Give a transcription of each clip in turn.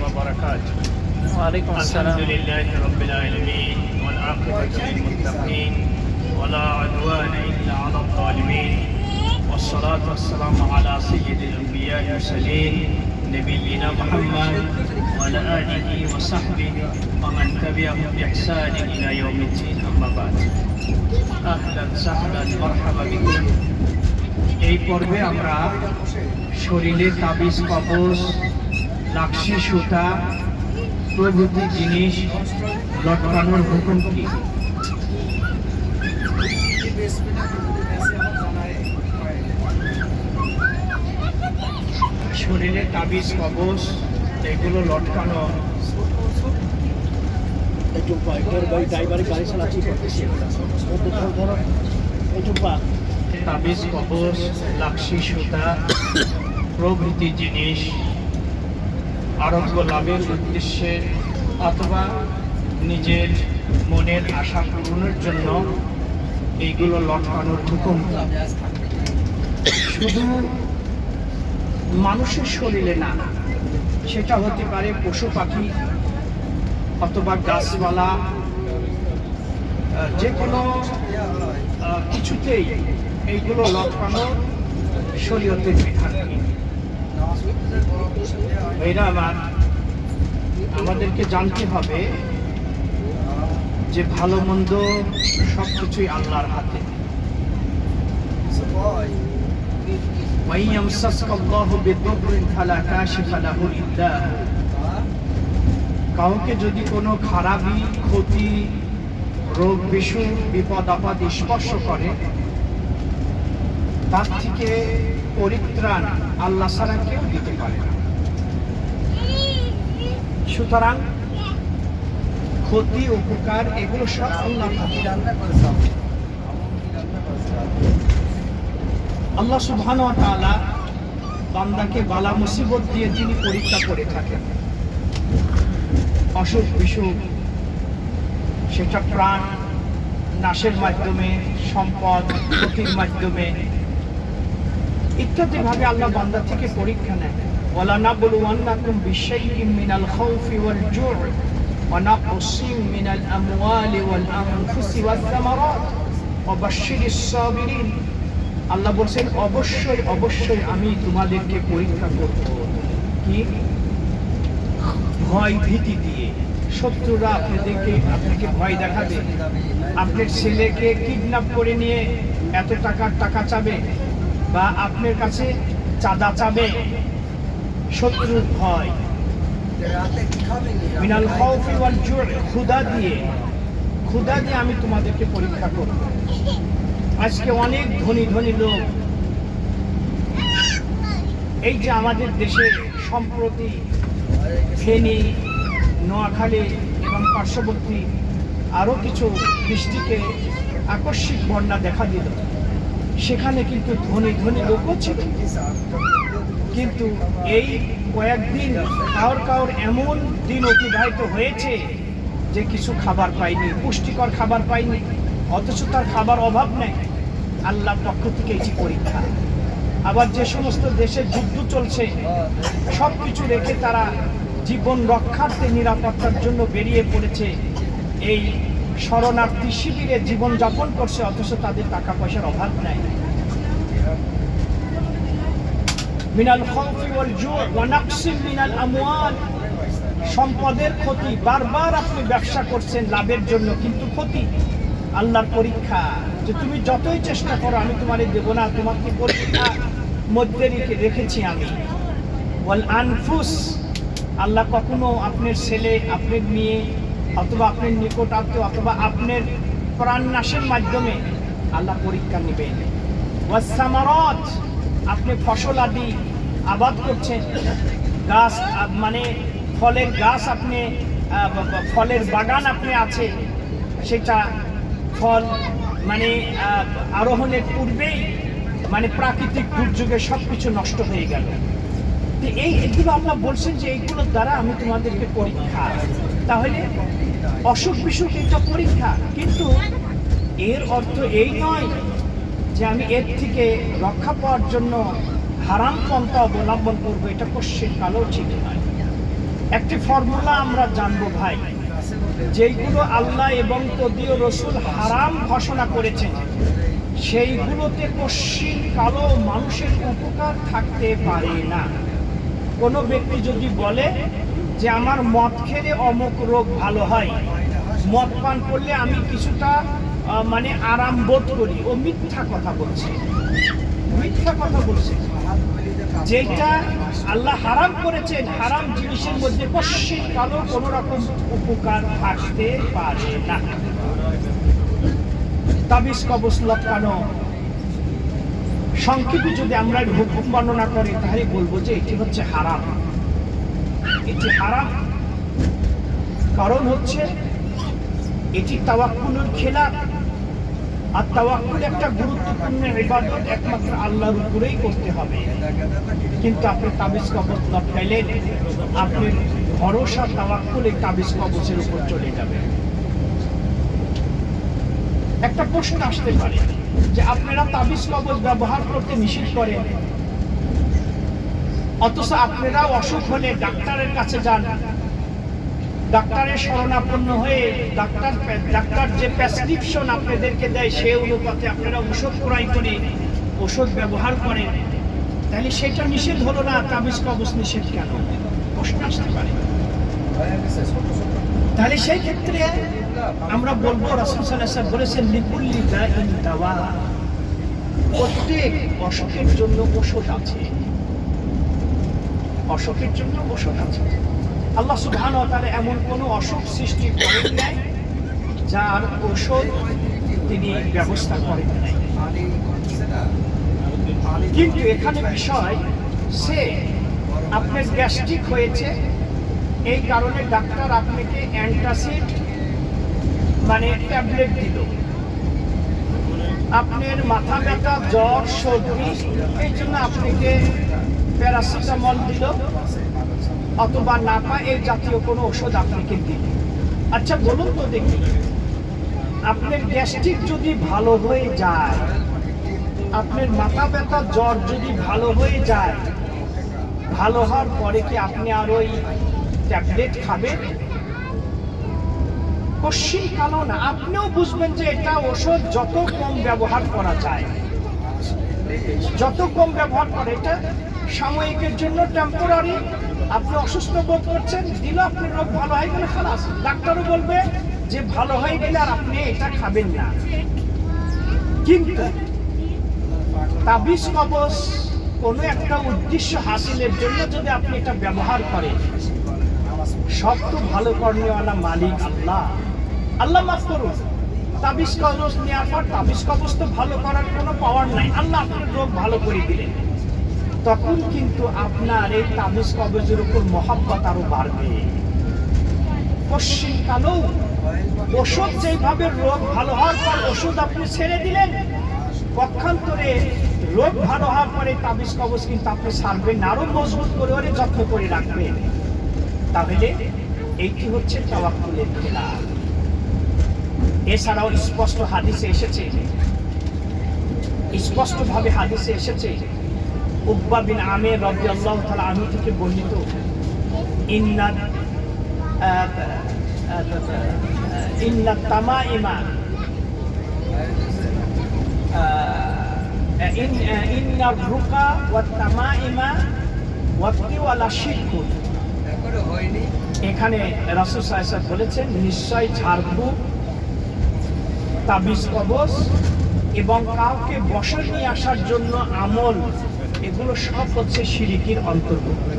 وبركاته. وعليكم السلام. الحمد لله رب العالمين والعاقبة للمتقين ولا عدوان إلا على الظالمين والصلاة والسلام على سيد الأنبياء والمرسلين نبينا محمد وعلى آله وصحبه ومن تبعهم بإحسان إلى يوم الدين. أما بعد، أهلا وسهلا مرحبا بكم. এই পর্বে আমরা শরীরে তাবিজ কবজ, লাকসি সুতা প্রভৃতি জিনিস লটকানোর হুকুম কি? শরীরে তাবিজ কবজ এগুলো লটকানো তাবিজ কবজ, লাকসি সুতা প্রভৃতি জিনিস আরোগ্য লাভের উদ্দেশ্যে অথবা নিজের মনের আশা পূরণের জন্য এইগুলো লটকানোর হুকুম। শুধু মানুষের শরীরে না, সেটা হতে পারে পশু পাখি অথবা গাছপালা, যে কোনো কিছুতেই এইগুলো লটকানো শরীয়তের বিধান। এরা আমাদেরকে জানতে হবে যে ভালো মন্দ সব কিছুই আল্লাহর হাতে। কাউকে যদি কোনো খারাপি, ক্ষতি, রোগ, বিসু, বিপদ আপদ স্পর্শ করে, তার থেকে পরিত্রাণ আল্লাহ ছাড়া কেউ দিতে পারে না। সুতরাং ক্ষতি, উপকার এগুলো সব আল্লাহ। আল্লাহ সুবহানাহু ওয়া তাআলা বান্দাকে বালা মুসিবত দিয়ে তিনি পরীক্ষা করে থাকেন। অসুখ বিসুখ, সেটা প্রাণ নাশের মাধ্যমে, সম্পদ ক্ষতির মাধ্যমে ইত্যাদি ভাবে আল্লাহ বান্দা থেকে পরীক্ষা নেয়। ওয়ালা নাবলুওয়ান্নাকুম বিশাইইম মিনাল খাউফি ওয়াল জু'i ওয়া নাকসিম মিনাল আমওয়ালি ওয়াল আনফুসি ওয়াস সামারাত ওয়া বাশশিরিস সাবিরিন। আল্লাহ বলেন অবশ্যই অবশ্যই আমি তোমাদেরকে পরীক্ষা করব। কি? ভয় ভীতি দিয়ে। শত্রুরা আপনাকে ভয় দেখাবে, আপনার ছেলেকে কিডন্যাপ করে নিয়ে এত টাকা চাবে, বা আপনার কাছে চাঁদা চাবে, শত্রুর ভয়। মিনাল খাউফি ওয়াল জু'i, ক্ষুধা দিয়ে আমি তোমাদেরকে পরীক্ষা করব। আজকে অনেক ধনী ধনী লোক, এই যে আমাদের দেশে সম্প্রতি ফেনী, নোয়াখালী এবং পার্শ্ববর্তী আরও কিছু ডিস্ট্রিক্টে আকস্মিক বন্যা দেখা দিল, সেখানে কিন্তু ধনী ধনী লোকও ছিল। কিন্তু এই কয়েকদিন কাউর এমন দিন অতিবাহিত হয়েছে যে কিছু খাবার পায়নি, পুষ্টিকর খাবার পায়নি, অথচ তার খাবার অভাব নেই। আল্লাহর পক্ষ থেকে এটি পরীক্ষা। আবার যে সমস্ত দেশে যুদ্ধ চলছে, সব কিছু রেখে তারা জীবন রক্ষার্থে, নিরাপত্তার জন্য বেরিয়ে পড়েছে, এই শরণার্থী শিবিরে জীবন যাপন করছে, অথচ তাদের টাকা পয়সার অভাব নাই। মিনাল খাউফি ওয়াল জু'i ওয়া নাকসিম মিনাল আমওয়াল, সম্পদের ক্ষতি। বারবার আপনি ব্যবসা করছেন লাভের জন্য, কিন্তু ক্ষতি। আল্লাহর পরীক্ষা যে তুমি যতই চেষ্টা করো আমি তোমারে দেব না, তোমাকে পরীক্ষা মধ্যে রেখেছি আমি। ওয়াল আনফুস, আল্লাহ কখনো আপনার ছেলে, আপনার মেয়ে অথবা আপনার নিকট আত্মীয় অথবা আপনার প্রাণ নাশের মাধ্যমে আল্লাহ পরীক্ষা নেবেন। ওয়াস সামারাত, আপনি ফসল আদি আবাদ করছেন, গাছ মানে ফলের গাছ, আপনি ফলের বাগান আপনি আছে, সেটা ফল মানে আরোহণের পূর্বেই মানে প্রাকৃতিক দুর্যোগে সব কিছু নষ্ট হয়ে গেল। এইগুলো আল্লাহ বলছেন যে এইগুলোর দ্বারা আমি তোমাদেরকে পরীক্ষা। তাহলে অসুখ বিসুখ এটা পরীক্ষা, কিন্তু এর অর্থ এই নয় যে আমি এর থেকে রক্ষা পাওয়ার জন্য হারাম পন্থা অবলম্বন করবো। এটা কোশ্চেন কালো ঠিক নয়। একটি ফর্মুলা আমরা জানবো ভাই, যেইগুলো আল্লাহ এবং তদীয় রসুল হারাম ঘোষণা করেছেন সেইগুলোতে কশ্চিন কালো মানুষের উপকার থাকতে পারে না। কোনো ব্যক্তি যদি বলে যে আমার মদ খেলে অমুক রোগ ভালো হয়, মদ পান করলে আমি কিছুটা মানে আরাম বোধ করি, ও মিথ্যা কথা বলছে, মিথ্যা কথা বলছে। যেটা আল্লাহ হারাম করেছেন, হারাম জিনিসের মধ্যে কশ্চিন কালো কোন রকম উপকার থাকতে পারে না। তাবিজ কবজ লটকানো, সংক্ষেপে যদি আমরা হুকুম বর্ণনা করি তাহলে বলবো যে এটি হচ্ছে হারাম। এটি হারাম কারণ হচ্ছে এটি তাওয়াক্কুলের খেলাফ। আর তাওয়াক্কুল একটা গুরুত্বপূর্ণ ইবাদত, একমাত্র আল্লাহর উপরেই করতে হবে। কিন্তু আপনি তাবিজ কবজ লটকাইলেন, আপনি ভরসা তাওয়াক্কুলে তাবিজ কবজের উপর চলে যাবে। একটা প্রশ্ন আসতে পারে যে আপনারা তাবিজ কবজ ব্যবহার করতে নিষেধ করেন, অথচ আপনারা অসুখ হলে ডাক্তারের কাছে যান, ডাক্তারের শরণাপন্ন হয়ে ডাক্তার যে প্রেসক্রিপশন আপনাদেরকে দেয় সে অনুপাতে আপনারা ওষুধ ক্রয় করে ওষুধ ব্যবহার করেন, তাহলে সেটা নিষেধ হলো না, তাবিজ কবজ নিষেধ কেন? প্রশ্ন আসতে পারে। তাহলে সেই ক্ষেত্রে আমরা বলবো রাসূল সাল্লাল্লাহু আলাইহি ওয়াসাল্লাম বলেছেন লিকুল্লি দাইন দাওয়া, প্রত্যেক অসুখের জন্য ওষুধ আছে, অসুখের জন্য ওষুধ আছে। আল্লাহ সুবহানাহু ওয়া তাআলা এমন কোনো অসুখ সৃষ্টি করেন নাই যার ওষুধ তিনি ব্যবস্থা করেন নাই। কিন্তু এখানে বিষয় সে আপনার গ্যাস্ট্রিক হয়েছে, এই কারণে ডাক্তার আপনাকে অ্যান্টাসিড মানে ট্যাবলেট দিল, আপনার মাথা ব্যথা জ্বর সর্দি এই জন্য আপনাকে প্যারাসিটামল দিল অথবা নাপা এই জাতীয় কোনো ওষুধ আপনাকে দিল। আচ্ছা বলুন তো দেখি, আপনার গ্যাস্ট্রিক যদি ভালো হয়ে যায়, আপনার মাথা ব্যথা জ্বর যদি ভালো হয়ে যায়, ভালো হওয়ার পরে কি আপনি আর ওই ট্যাবলেট খাবেন? কশ্চিন কালো না। আপনিও বুঝবেন যে এটা ওষুধ যত কম ব্যবহার করা যায়, যত কম ব্যবহার করে, এটা সাময়িকের জন্য টেম্পোরারি, আপনি অসুস্থ বোধ করছেন, দিল আপনার রোগ ভালো হয়ে গেলে খালাস, ডাক্তারও বলবে যে ভালো হয়ে গেলে আর আপনি এটা খাবেন না। কিন্তু তাবিজ কবজ কোনো একটা উদ্দেশ্য হাসিলের জন্য যদি আপনি এটা ব্যবহার করেন, সব তো ভালো কর্মওয়ালা মালিক আল্লাহ, আল্লাহ মাফ করুন। তাবিজ কবজ নেওয়ার পর তাবিজ কবজ তো ভালো করার কোনো পাওয়ার নাই, আল্লাহ আপনার রোগ ভালো করে দিলেন, তখন কিন্তু আপনার এই তাবিজ কবজের উপর মহব্বত আরো বাড়বে। কশ্চিন কালো ওষুধ যেভাবে রোগ ভালো হওয়ার পর ওষুধ আপনি ছেড়ে দিলেন, পক্ষান্তরে রোগ ভালো হওয়ার পরে তাবিজ কবজ কিন্তু আপনি ছাড়বেন না, আরো মজবুত করে ওরে যত্ন করে রাখবেন। তাহলে এইটি হচ্ছে তাওয়াক্কুলের খেলা। এছাড়াও স্পষ্ট হাদিসে এসেছে, স্পষ্টভাবে হাদিসে এসেছে, উকবা বিন আমির রাদিয়াল্লাহু তাআলা আনহু থেকে বর্ণিত, ইন্না তামাইমা ইন্না রুকা ওয়া তামাইমা ওয়া তিওয়ালা শিরকুন। এখানে রাসূল সাল্লাল্লাহু আলাইহি ওয়াসাল্লাম বলেছেন নিশ্চয় ঝাড়ফুঁক, তাবিজ কবজ এবং কাউকে বশে নিয়ে আসার জন্য আমল, এগুলো সব হচ্ছে শিরকির অন্তর্ভুক্ত।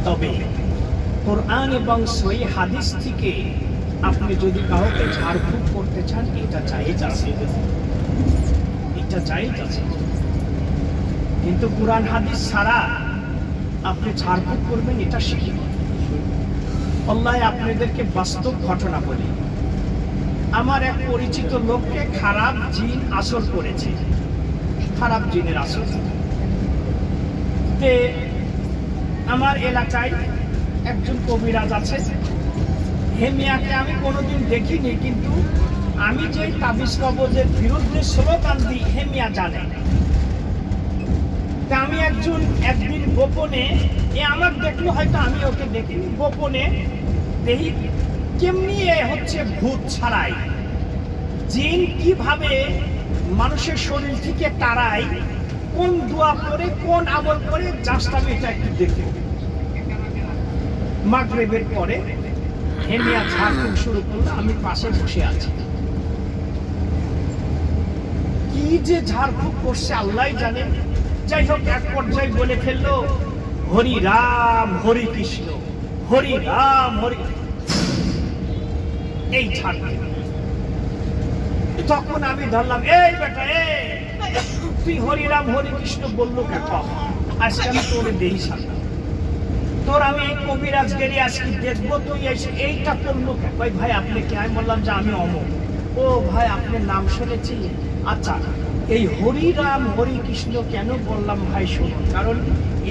তবে কোরআন এবং সহিহ হাদিস থেকে আপনি যদি কাউকে ঝাড়ফুঁক করতে চান, এটা জায়েজ আছে, এটা জায়েজ আছে। কিন্তু কোরআন হাদিস ছাড়া আপনি ঝাড়ফুঁক করবেন, এটা শিরক। আল্লাহ আপনাদেরকে বাস্তব ঘটনা বলি, আমার এক পরিচিত লোককে খারাপ জিন আসর করেছে, খারাপ জিনের আসর। আমার এলাকায় একজন কবিরাজ আছে, হেমিয়াকে আমি কোনোদিন দেখিনি, কিন্তু আমি যে তাবিজ কবজের বিরুদ্ধে স্লোগান দিই হেমিয়া জানে। তা আমি একদিন গোপনে আমার দেখলো, হয়তো আমি ওকে দেখিনি, গোপনে দেখি কেমনি হচ্ছে ভূত ছাড়াই, জিন কিভাবে মানুষের শরীর থেকে তাড়ায়, কোন দোয়া করে কোন আমল করে, জাস্ট আমি এটা একটু দেখব। মাগরিবের পরে হেমিয়া ঝাড়ফুঁক শুরু করলো, আমি পাশে বসে আছি। কি যে ঝাড়ফুঁক করছে আল্লাহ জানে। যাই হোক, এক পর্যায়ে বলে ফেললো, হরি রাম হরি কৃষ্ণ, হরি রাম হরি, এই ঝাড়ফুঁক। তখন আমি ধরলাম, এই বেটা তুই হরি রাম হরি কৃষ্ণ বললো কেন? আজকে আমি তোর দেহি সামনে, তোর আমি এই কবিরাজগিরি আজকে দেখবো, তুই এসে এইটা করলো কেন? ভাই আপনি কে? আমি বললাম যে আমি অমুক। ও ভাই, আপনার নাম শুনেছি। আচ্ছা, এই হরি রাম হরি কৃষ্ণ কেন বললাম ভাই শুনুন, কারণ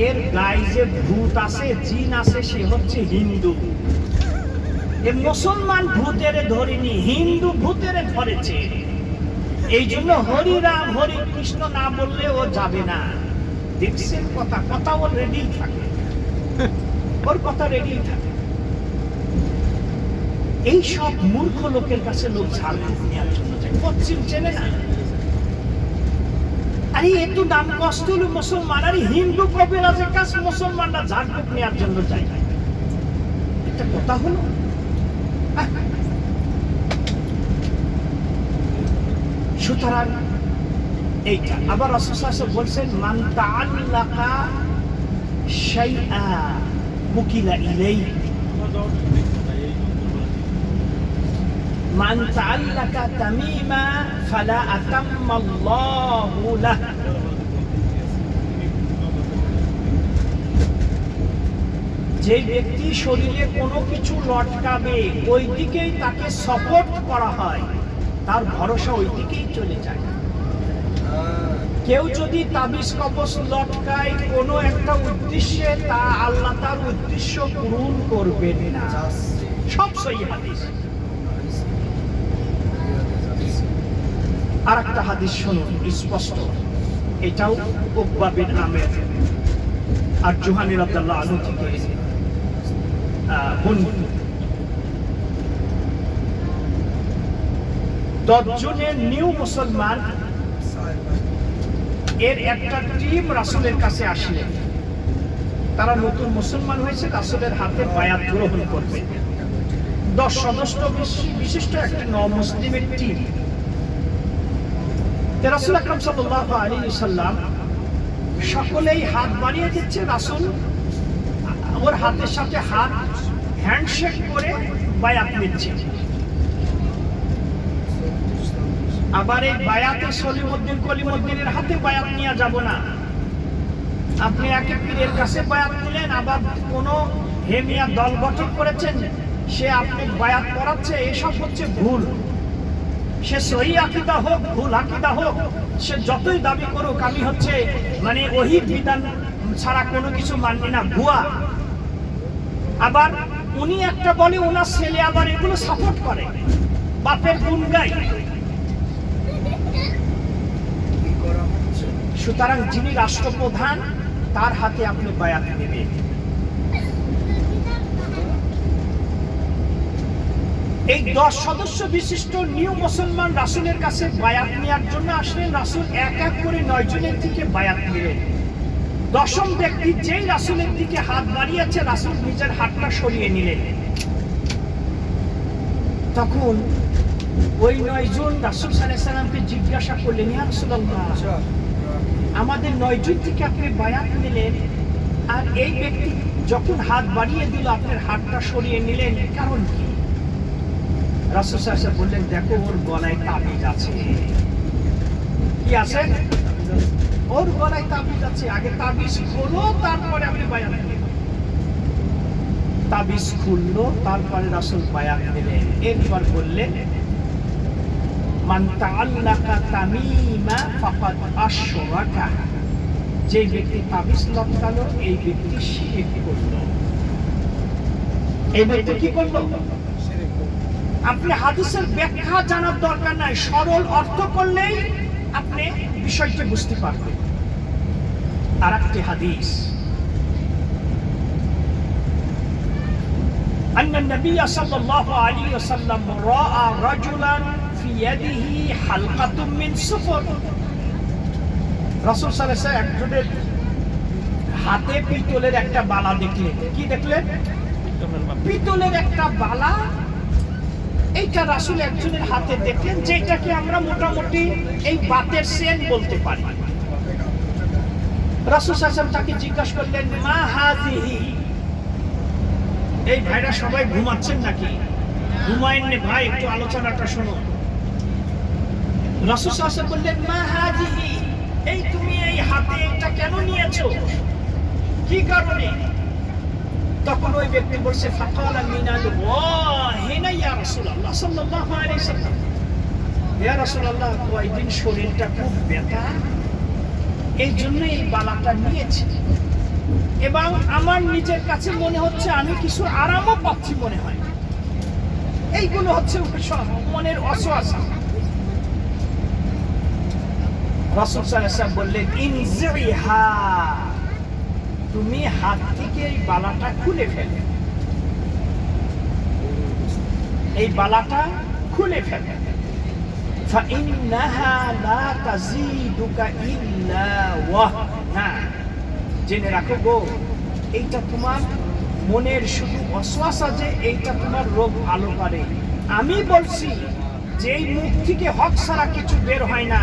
এর গায়ে যে ভূত আছে, জিন আছে, সে হচ্ছে হিন্দু। এ মুসলমান ভূতের ধরেনি, হিন্দু ভূতের ধরেছে। এই জন্য হরি রাম হরি কৃষ্ণ না বললে ও যাবে না। দেখছেন, কথা ওর রেডি থাকে, ওর কথা রেডি থাকে। এই সব মূর্খ লোকের কাছে লোক ঝাড়ফুঁক নেওয়ার জন্য যায়। পশ্চিম চেনে না, আরে একটু নাম কষ্ট হলো মুসলমান, আরে হিন্দু কবিরাজের কাছে মুসলমানরা ঝাড়ফুঁক নেওয়ার জন্য যায়। একটা কথা হলো। সুতরাং এইটা আবার রাসূল সাল্লাল্লাহু আলাইহি ওয়াসাল্লাম বলছেন, মান তাআল্লাকা শাইআ মুকিলা ইলাইহি, মান তাআল্লাকা তামিমা ফালা আতাম্মাল্লাহু লাহু। যে ব্যক্তি শরীরে কোনো কিছু লটকাবে, ওই দিকেই তাকে সাপোর্ট করা হয়, তার ভরসা ওই দিকেই চলে যায়। কেউ যদি তাবিজ কবজ লটকায় কোনো একটা উদ্দেশ্যে, তা আল্লাহ তার উদ্দেশ্য পূরণ করবেন না। সব সহিহ হাদিস। আর একটা হাদিস শুনুন স্পষ্ট, এটাও উকবা বিন আমের আর জুহানি রাদিয়াল্লাহু আনহু থেকে বর্ণিত। 10 জনের নিউ মুসলমান এর একটা টিম রাসূলের কাছে আসলেন। তারা নতুন মুসলমান হয়েছে, রাসূলের হাতে বায়াত গ্রহণ করবে। 10 সদস্য বিশিষ্ট একটা নও-মুসলিমের টিম। রাসূল আকরাম সাল্লাল্লাহু আলাইহি ওয়াসাল্লাম সকলেই হাত বাড়িয়ে দিচ্ছে। রাসূল ওর হাতের সাথে হাত হ্যান্ডশেক করে বায়াত নিচ্ছে। আবার এই বায়াতে সলিমউদ্দিন কলিমউদ্দিনের হাতে বায়াত নিয়ে যাব না। আপনি একে পীরের কাছে বায়াত নিলেন, আবার কোনো হেমিয়া দল গঠন করেছেন, সে আপনি বায়াত করাচ্ছে, এসব হচ্ছে ভুল। সে সহি আকীদা হোক, ভুল আকীদা হোক, সে যতই দাবি করুক আমি হচ্ছে মানে ওহীর বিধান ছাড়া কোনো কিছু মানি না, ভুয়া। আবার উনি একটা বলে, ওনার ছেলে আবার এগুলো সাপোর্ট করে, বাপের গুণ গায়। সুতরাং যিনি রাষ্ট্রপ্রধান, তার হাতে আপনি বায়াত নেবেন। এই 10 সদস্য বিশিষ্ট নিউ মুসলমান রাসূলের কাছে বায়াত নেওয়ার জন্য আসলেন। রাসূল এক এক করে 9 জনের থেকে বায়াত নিলেন। 10ম ব্যক্তি যেই রাসূলের দিকে হাত বাড়িয়েছে, রাসূল নিজের হাতটা সরিয়ে নিলেন। তখন ওই 9 জন রাসূল সাল্লাল্লাহু আলাইহি ওয়াসাল্লামকে জিজ্ঞাসা করলেন, ইয়া রাসূলুল্লাহ, আমাদের 9 জন থেকে আপনি বায়াত নিলেন, আর এই ব্যক্তি যখন হাত বাড়িয়ে দিল আপনার হাতটা সরিয়ে নিলেন, কারণ কি? রাসূল সাল্লাল্লাহু আলাইহি ওয়াসাল্লাম বললেন, দেখো ওর গলায় তাবিজ আছে। কি আছে? ওর গলায় তাবিজ আছে। আগে তাবিজ খোলো, তারপরে আপনি বায়াত নেবেন। তাবিজ খুললো, তারপরে রাসূল বায়াত নিলেন। এরপর বললেন, মান তাআল্লাকা তামিমা ফাকাদ আশরাকা, যে ব্যক্তি তাবিজ লটকালো এই ব্যক্তি শিরক করলো। এই ব্যক্তি কি করলো? আপনি হাদিসের ব্যাখ্যা জানার দরকার নাই, সরল অর্থ করলেই আপনি বিষয়টি বুঝতে পারবেন। আরেকটি হাদিস, أن النبي صلى الله عليه وسلم رأى رجلا في يده حلقة من صفر। রাসূল সাল্লাল্লাহু আলাইহি ওয়াসাল্লাম একজনের হাতে পিতলের একটা বালা দেখলেন। কি দেখলেন? পিতলের একটা বালা। এইটা রাসূল একজনের হাতে দেখলেন, যেটাকে আমরা মোটামুটি এই বাতের সেন বলতে পারি। রাসূল সাল্লাল্লাহু আলাইহি ওয়াসাল্লাম তাকে জিজ্ঞাসা করলেন, মা হাযিহি? এই ভাইরা সবাই ঘুমাচ্ছেন নাকি? ঘুমায়েন না ভাই, একটু আলোচনাটা শোনো। রাসূল সাল্লাল্লাহু আলাইহি ওয়াসাল্লাম বললেন, মা হাযিহি? এই তুমি এই হাতে এটা কেন নিয়েছো? কি কারণে? তখন ওই ব্যক্তি বলছে, ফাকালা মিনাল ওয়াহিনা ইয়া রাসূলুল্লাহ সাল্লাল্লাহু আলাইহি ওয়াসাল্লাম। ইয়া রাসূলুল্লাহ, কয়েকদিন শরীরটা খুব ব্যথা, এই জন্য এই বালাটা নিয়েছি, এবং আমার নিজের কাছে মনে হচ্ছে আমি কিছু আরামও পাচ্ছি মনে হয়। এইগুলো হচ্ছে মনের অসুয়াশা। রাসূল সাল্লাল্লাহু আলাইহি ওয়াসাল্লাম বললেন, ইনজিহা, তুমি হাত থেকে এই বালাটা খুলে ফেলে, এই বালাটা খুলে ফেলে। ফাইন্নাহা লা তাজিদুকা ইল্লা ওয়াহনা, জেনে রাখো গো, এইটা তোমার মনের শুধু অসওয়াসা, যে এইটা তোমার রোগ ভালো করে। আমি বলছি যে এই মুখ থেকে হক ছাড়া কিছু বের হয় না।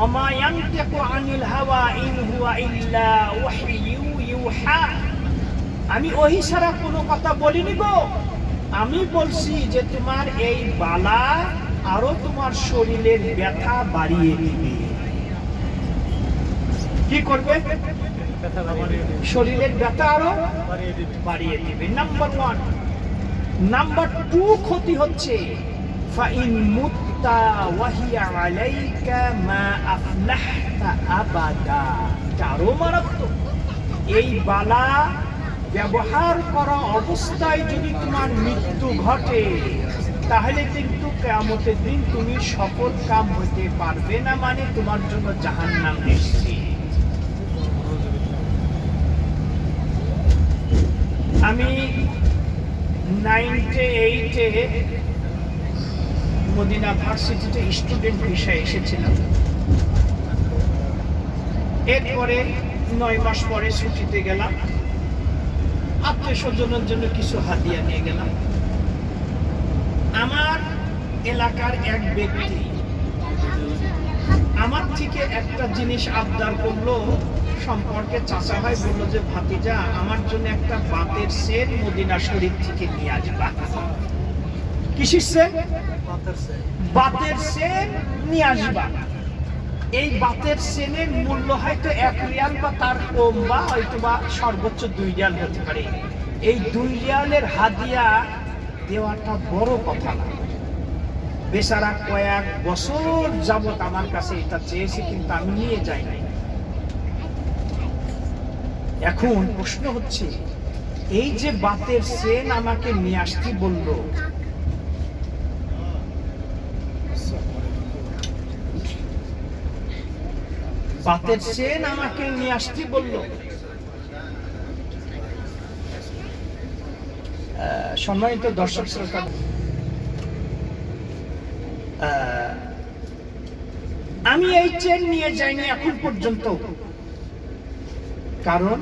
ওমা ইয়ানতিকু আনিল হাওয়া ইন হুয়া ইল্লা ওয়াহয়ু ইউহা, আমি ওহী ছাড়া কোনো কথা বলিনি গো। আমি বলছি যে তোমার এই বালা আরো তোমার শরীরের ব্যথা বাড়িয়ে দিবে। কি করবে? শরীরের ব্যথা আরো বাড়িয়ে দিবে। নাম্বার 1। নাম্বার 2 ক্ষতি হচ্ছে, ফাইন মুত্তা ওয়াহিয়া আলাইকা মা আফলাহতা আবাদা, আরো মারাত্মক। এই বালা ব্যবহার করা অবস্থায় যদি তোমার মৃত্যু ঘটে, তাহলে কিন্তু কিয়ামতের দিন তুমি সফল কাম হতে পারবে না, মানে তোমার জন্য জাহান্নাম নিশ্চিত। আমি 98-এ মদিনা ভার্সিটিতে স্টুডেন্ট ভিসায় এসেছিলাম। এরপরে 9 মাস পরে ছুটিতে গেলাম, আত্মীয় স্বজনের জন্য কিছু হাদিয়া নিয়ে গেলাম। আমার এলাকার এক ব্যক্তি আমার থেকে একটা জিনিস আবদার করলো, সম্পর্কে চাচা ভাই বললো যে ভাতিজা, আমার জন্য একটা বাতের সেন মদিনা শরীফ থেকে নিয়ে আসবা। কিসের সেন? বাতের সেন নিয়ে আসবা। এই বাতের সেনের মূল্য হয়তো 1 রিয়াল বা তার কম, বা হয়তো বা সর্বোচ্চ 2 রিয়াল হতে পারে। এই 2 রিয়ালের হাদিয়া দেওয়াটা বড় কথা না। বেচারা কয়েক বছর যাবত আমার কাছে এটা চেয়েছে, কিন্তু আমি নিয়ে যাই নাই। এখন প্রশ্ন হচ্ছে, এই যে বাতের সেন আমাকে নিয়ে আসতে বলল, বাতের সেন আমাকে নিয়ে আসতে বলল, সম্মানিত দর্শক শ্রোতা, আমি এই চেন নিয়ে যাইনি এখন পর্যন্ত, কারণ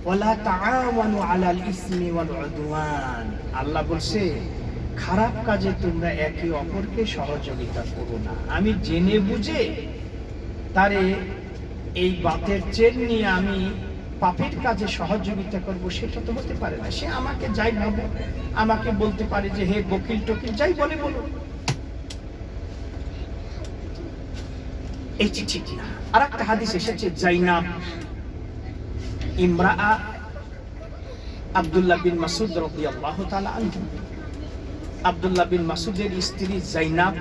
ওয়ালা তাআওয়ানু আলাল ইসমি ওয়াল উদওয়ান, আল্লাহ বলছে খারাপ কাজে তোমরা একে অপরকে সহযোগিতা করো না। আমি জেনে বুঝে তারে এই বাতের চেন নিয়ে আমি পাপের কাজে সহযোগিতা করব, সেটা তো হতে পারে না। সে আমাকে যাই ভাবে, আমাকে বলতে পারে যে হে বকিল টকিল, যাই বলে বলো, এই ঠিক না। আর একটা হাদিস এসেছে, জাইনাব ইমরাআ আব্দুল্লাহ বিন মাসউদ রাদিয়াল্লাহু তাআলা আনহু, আব্দুল্লাহ বিন মাসউদের স্ত্রী জাইনাব,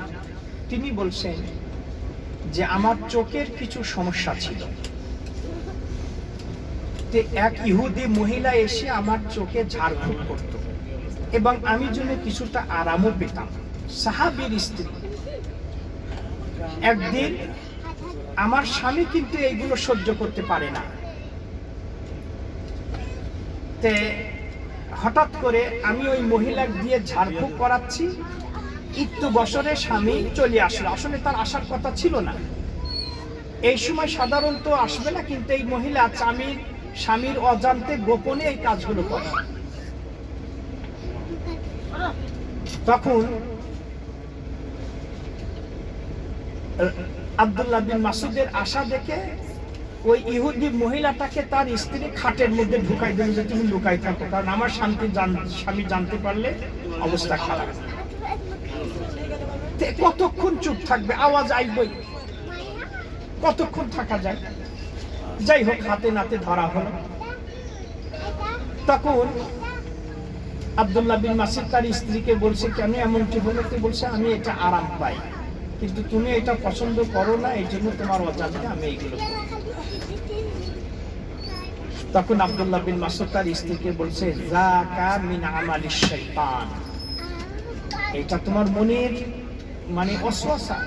তিনি বলছেন যে আমার চোখের কিছু সমস্যা ছিল, তে এক ইহুদি মহিলা এসে আমার চোখে ঝাড়ফুঁক করত, এবং আমি জন্য কিছুটা আরামও পেতাম। সাহাবীর স্ত্রী। একদিন আমার স্বামী কিন্তু এইগুলো সহ্য করতে পারে না, তে হঠাৎ করে আমি ওই মহিলা দিয়ে ঝাড়ফুঁক করাচ্ছি, একটু বছরে স্বামী চলে আসলো। আসলে তার আসার কথা ছিল না, এই সময় সাধারণত আসবে না, কিন্তু এই মহিলা স্বামীর অজান্তে গোপনে এই কাজগুলো করে। তখন আব্দুল্লাহ বিন মাসুদের আশা দেখে ওই ইহুদি মহিলাটাকে তার স্ত্রী খাটের মধ্যে ঢুকাই দিল যে তুমি লুকাই থাকো, কারণ আমার স্বামী জানতে পারলে অবস্থা খারাপ। কতক্ষণ চুপ থাকবে, আওয়াজ আইবই, কতক্ষণ থাকা যায়। যাই হোক, হাতে নাতে ধরা হলো। তখন আব্দুল্লাহ বিন মাসুদ তার স্ত্রীকে বলছে, কেন এমনটি হলো? বলছে, আমি এটা আরাম পাই, কিন্তু তুমি এটা পছন্দ করো না, এই জন্য তোমার অজান্তে আমি এইগুলো করি। তখন আব্দুল্লাহ বিন মাসুদ তার স্ত্রীকে বলছে, যাকা মিন আমালিশ শাইতান, এটা তোমার মনের ওয়াসওয়াসা,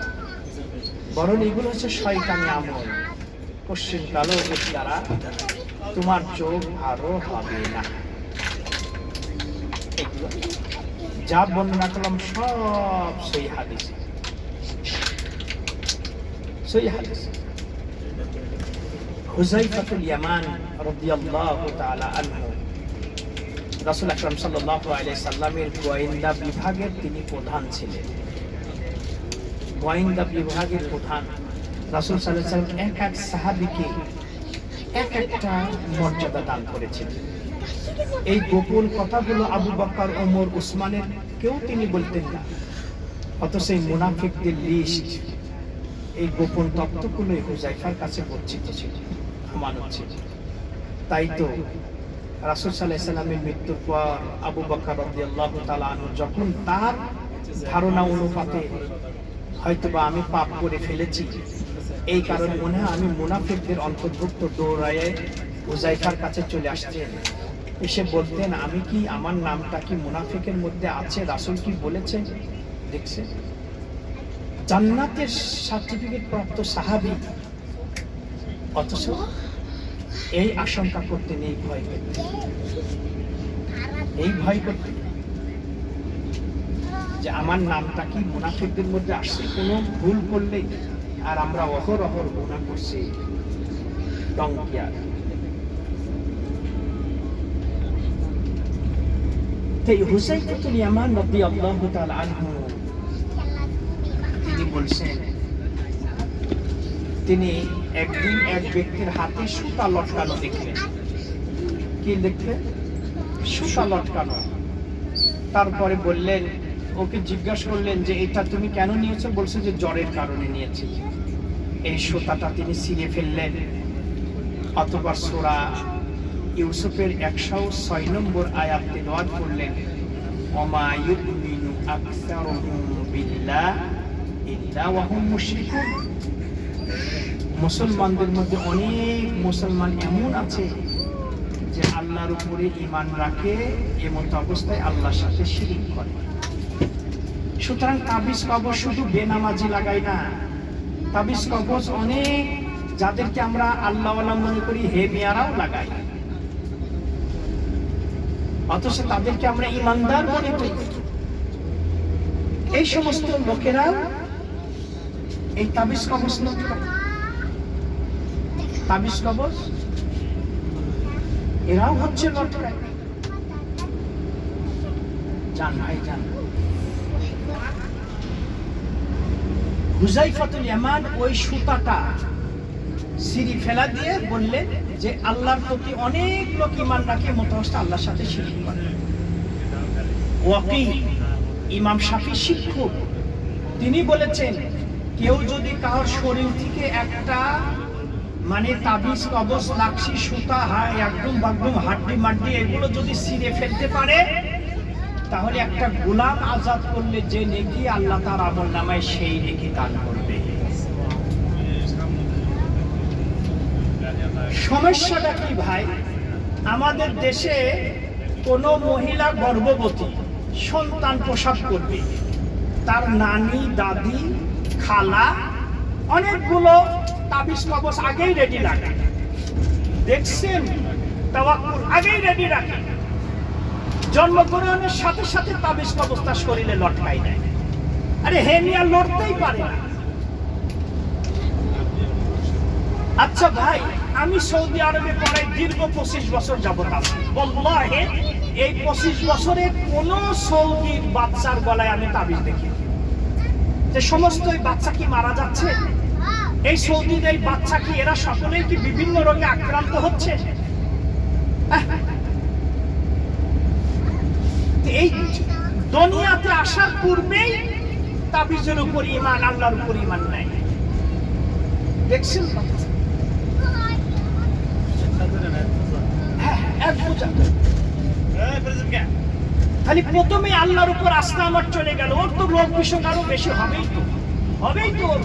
বরং এগুলো হচ্ছে শয়তানি আমল, পশ্চিম কালো এর দ্বারা তোমার চোখ আরো হবে না। যা বর্ণনা করলাম সব সহিহ হাদিস, সহিহ হাদিস। হুযায়ফাতুল ইয়ামান রাদিয়াল্লাহু তাআলা আনহু রাসূল আকরাম সাল্লাল্লাহু আলাইহি সাল্লামের গোয়েন্দা বিভাগের তিনি প্রধান ছিলেন। গোয়েন্দা বিভাগের প্রধান রাসূল সাল্লাল্লাহু আলাইহি সাল্লাম এক এক সাহাবীকে এক একটা মর্যাদা দান করেছিলেন। এই গোপন কথাগুলো আবু বকর, ওমর, উসমানের কেউ তিনি বলতেন না, অথচ এই মুনাফিকদের লিস্ট, এই গোপন তত্ত্বগুলো হুযায়ফার কাছে গচ্ছিত ছিল, আমানত ছিল। তাই তো রাসূল সাল্লাল্লাহু আলাইহি সাল্লামের মৃত্যুর পর আবু বকর রাদিয়াল্লাহু তাআলা আনহু যখন তার ধারণা অনুপাতে হয়তোবা আমি পাপ করে ফেলেছি, এই কারণে মনে হয় আমি মুনাফিকদের অন্তর্ভুক্ত, দৌড়ায় হুযায়ফার কাছে চলে আসতেন, এসে বলতেন, আমি কি, আমার নামটা কি মুনাফিকের মধ্যে আছে? রাসূল কি বলেছেন? দেখছে জান্নাতের সার্টিফিকেট প্রাপ্ত সাহাবী, অথচ এই আশঙ্কা করতেন, এই ভয় করতেন, যে আমার নামটা কি মুনাফিকদের মধ্যে আসছে, কোনো ভুল করলেই আর আমরা অহরহ গুনাহ করছি। তাই হুযায়ফাতুল ইয়ামান রাদিয়াল্লাহু তাআলা আনহু তিনি বলছেন, তিনি একদিন এক ব্যক্তির হাতে সুতা লটকানো দেখলেন। কি দেখলেন? সুতা লটকানো। তারপরে বললেন, ওকে জিজ্ঞাসা করলেন যে এটা তুমি কেন নিয়েছো? বলছে যে জ্বরের কারণে নিয়েছি। এই সুতাটা তিনি ছিঁড়ে ফেললেন। অথবা সূরা ইউসুফের 106 নম্বর আয়াত তেলাওয়াত করলেন, ওমা ইউমিনু আকসারুহুম বিল্লাহ ইল্লা ওয়া হুম মুশরিকুন। মুসলমানদের মধ্যে অনেক মুসলমান এমন আছে যে আল্লাহর উপরে ঈমান রাখে, এমন অবস্থায় আল্লাহর সাথে শিরক করে। সুতরাং তাবিজ কবজ শুধু বেনামাজি লাগাই না, তাবিজ কবজ অনেক যাদেরকে আমরা আল্লাহওয়ালা মনে করি, হে মিয়ারাও লাগাই, অথচ তাদেরকে আমরা ইমানদার মনে করি। এই সমস্ত লোকেরা এই তাবিজ কবজ তাবিজ কবজ এরাও হচ্ছে লটকায়। জান ভাই জান, হুযায়ফাতুল ইয়ামান ওই সুতাটা সিঁড়ি ফেলা দিয়ে বললেন যে আল্লাহর প্রতি অনেক লোক ঈমান রাখে, মোতাবস্তা আল্লাহর সাথে শিরক করে। ওয়াকি ইমাম শাফি শিক্ষক, তিনি বলেছেন, কেউ যদি কারোর শরীর থেকে একটা তাবিজ কবজ লাকসি সুতা একদম হাড্ডি মাড্ডি এগুলো যদি ছিঁড়ে ফেলতে পারে, তাহলে একটা গোলাম আজাদ করলে যে নেকি আল্লাহ তার আমলনামায় সেই নেকি দান করবে। সমস্যাটা কি ভাই? আমাদের দেশে কোনো মহিলা গর্ভবতী সন্তান প্রসব করবে, তার নানি, দাদি, খালা অনেকগুলো তাবিজ কবজ আগেই রেডি লাগায়। দেখছেন তাওয়াক্কুল আগেই রেডি রাখে। জন্মগ্রহণের সাথে সাথে তাবিজ ব্যবস্থা শরীরে লটকাই দেয়। আরে হে মিয়া, লড়তেই পারে না। আচ্ছা ভাই, আমি সৌদি আরবে পড়াই দীর্ঘ 25 বছর যাবত আছি। বল্লাহি এই 25 বছরে কোন সৌদির বাচ্চার গলায় আমি তাবিজ দেখি। যে সমস্ত এই বাচ্চা কি মারা যাচ্ছে? এই সৌদির এই বাচ্চা কি এরা সকলেই কি বিভিন্ন রোগে আক্রান্ত হচ্ছে? এই দুনিয়াতে আসার পূর্বেই তাবিজের উপর ঈমান, আল্লাহর উপর ঈমান নাই। দেখছেন? খালি প্রথমে আল্লাহর উপর আস্থা আমার চলে গেল, ওর তো রোগ বিষয় আরো বেশি হবেই তো ওর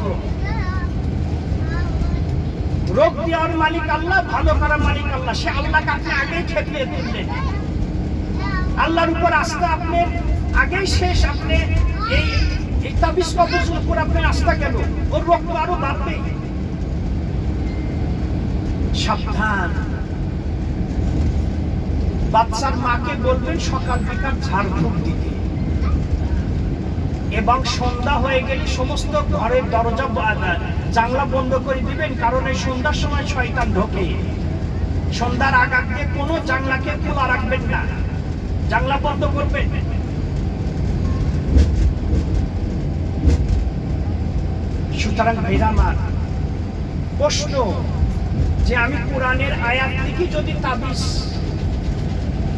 রোগ দেওয়ার মালিক আল্লাহ, ভালো করার মালিক আল্লাহ। সে আল্লাহকে আপনি আগেই খেপিয়ে তুললেন। আল্লাহর উপর আস্থা আপনার আগেই শেষ। আপনি এই তাবিজ কবজের উপর আপনার আস্থা গেল, ওর রোগ তো আরো বাড়বে। সাবধান। বাচ্চার মাকে বলবেন সকাল বিকাল ঝাড়ফুঁক দিতে, এবং সন্ধ্যা হয়ে গেলে সমস্ত ঘরের দরজা জানলা বন্ধ করে দিবেন, কারণ এই সন্ধ্যার সময় শয়তান ঢোকে। সন্ধ্যার আগ দিয়ে কোনো জানলাকে খোলা রাখবেন না, জানলা বন্ধ করবেন। সুতরাং ভাইরা আমার, প্রশ্ন যে আমি কোরআনের আয়াত লিখি যদি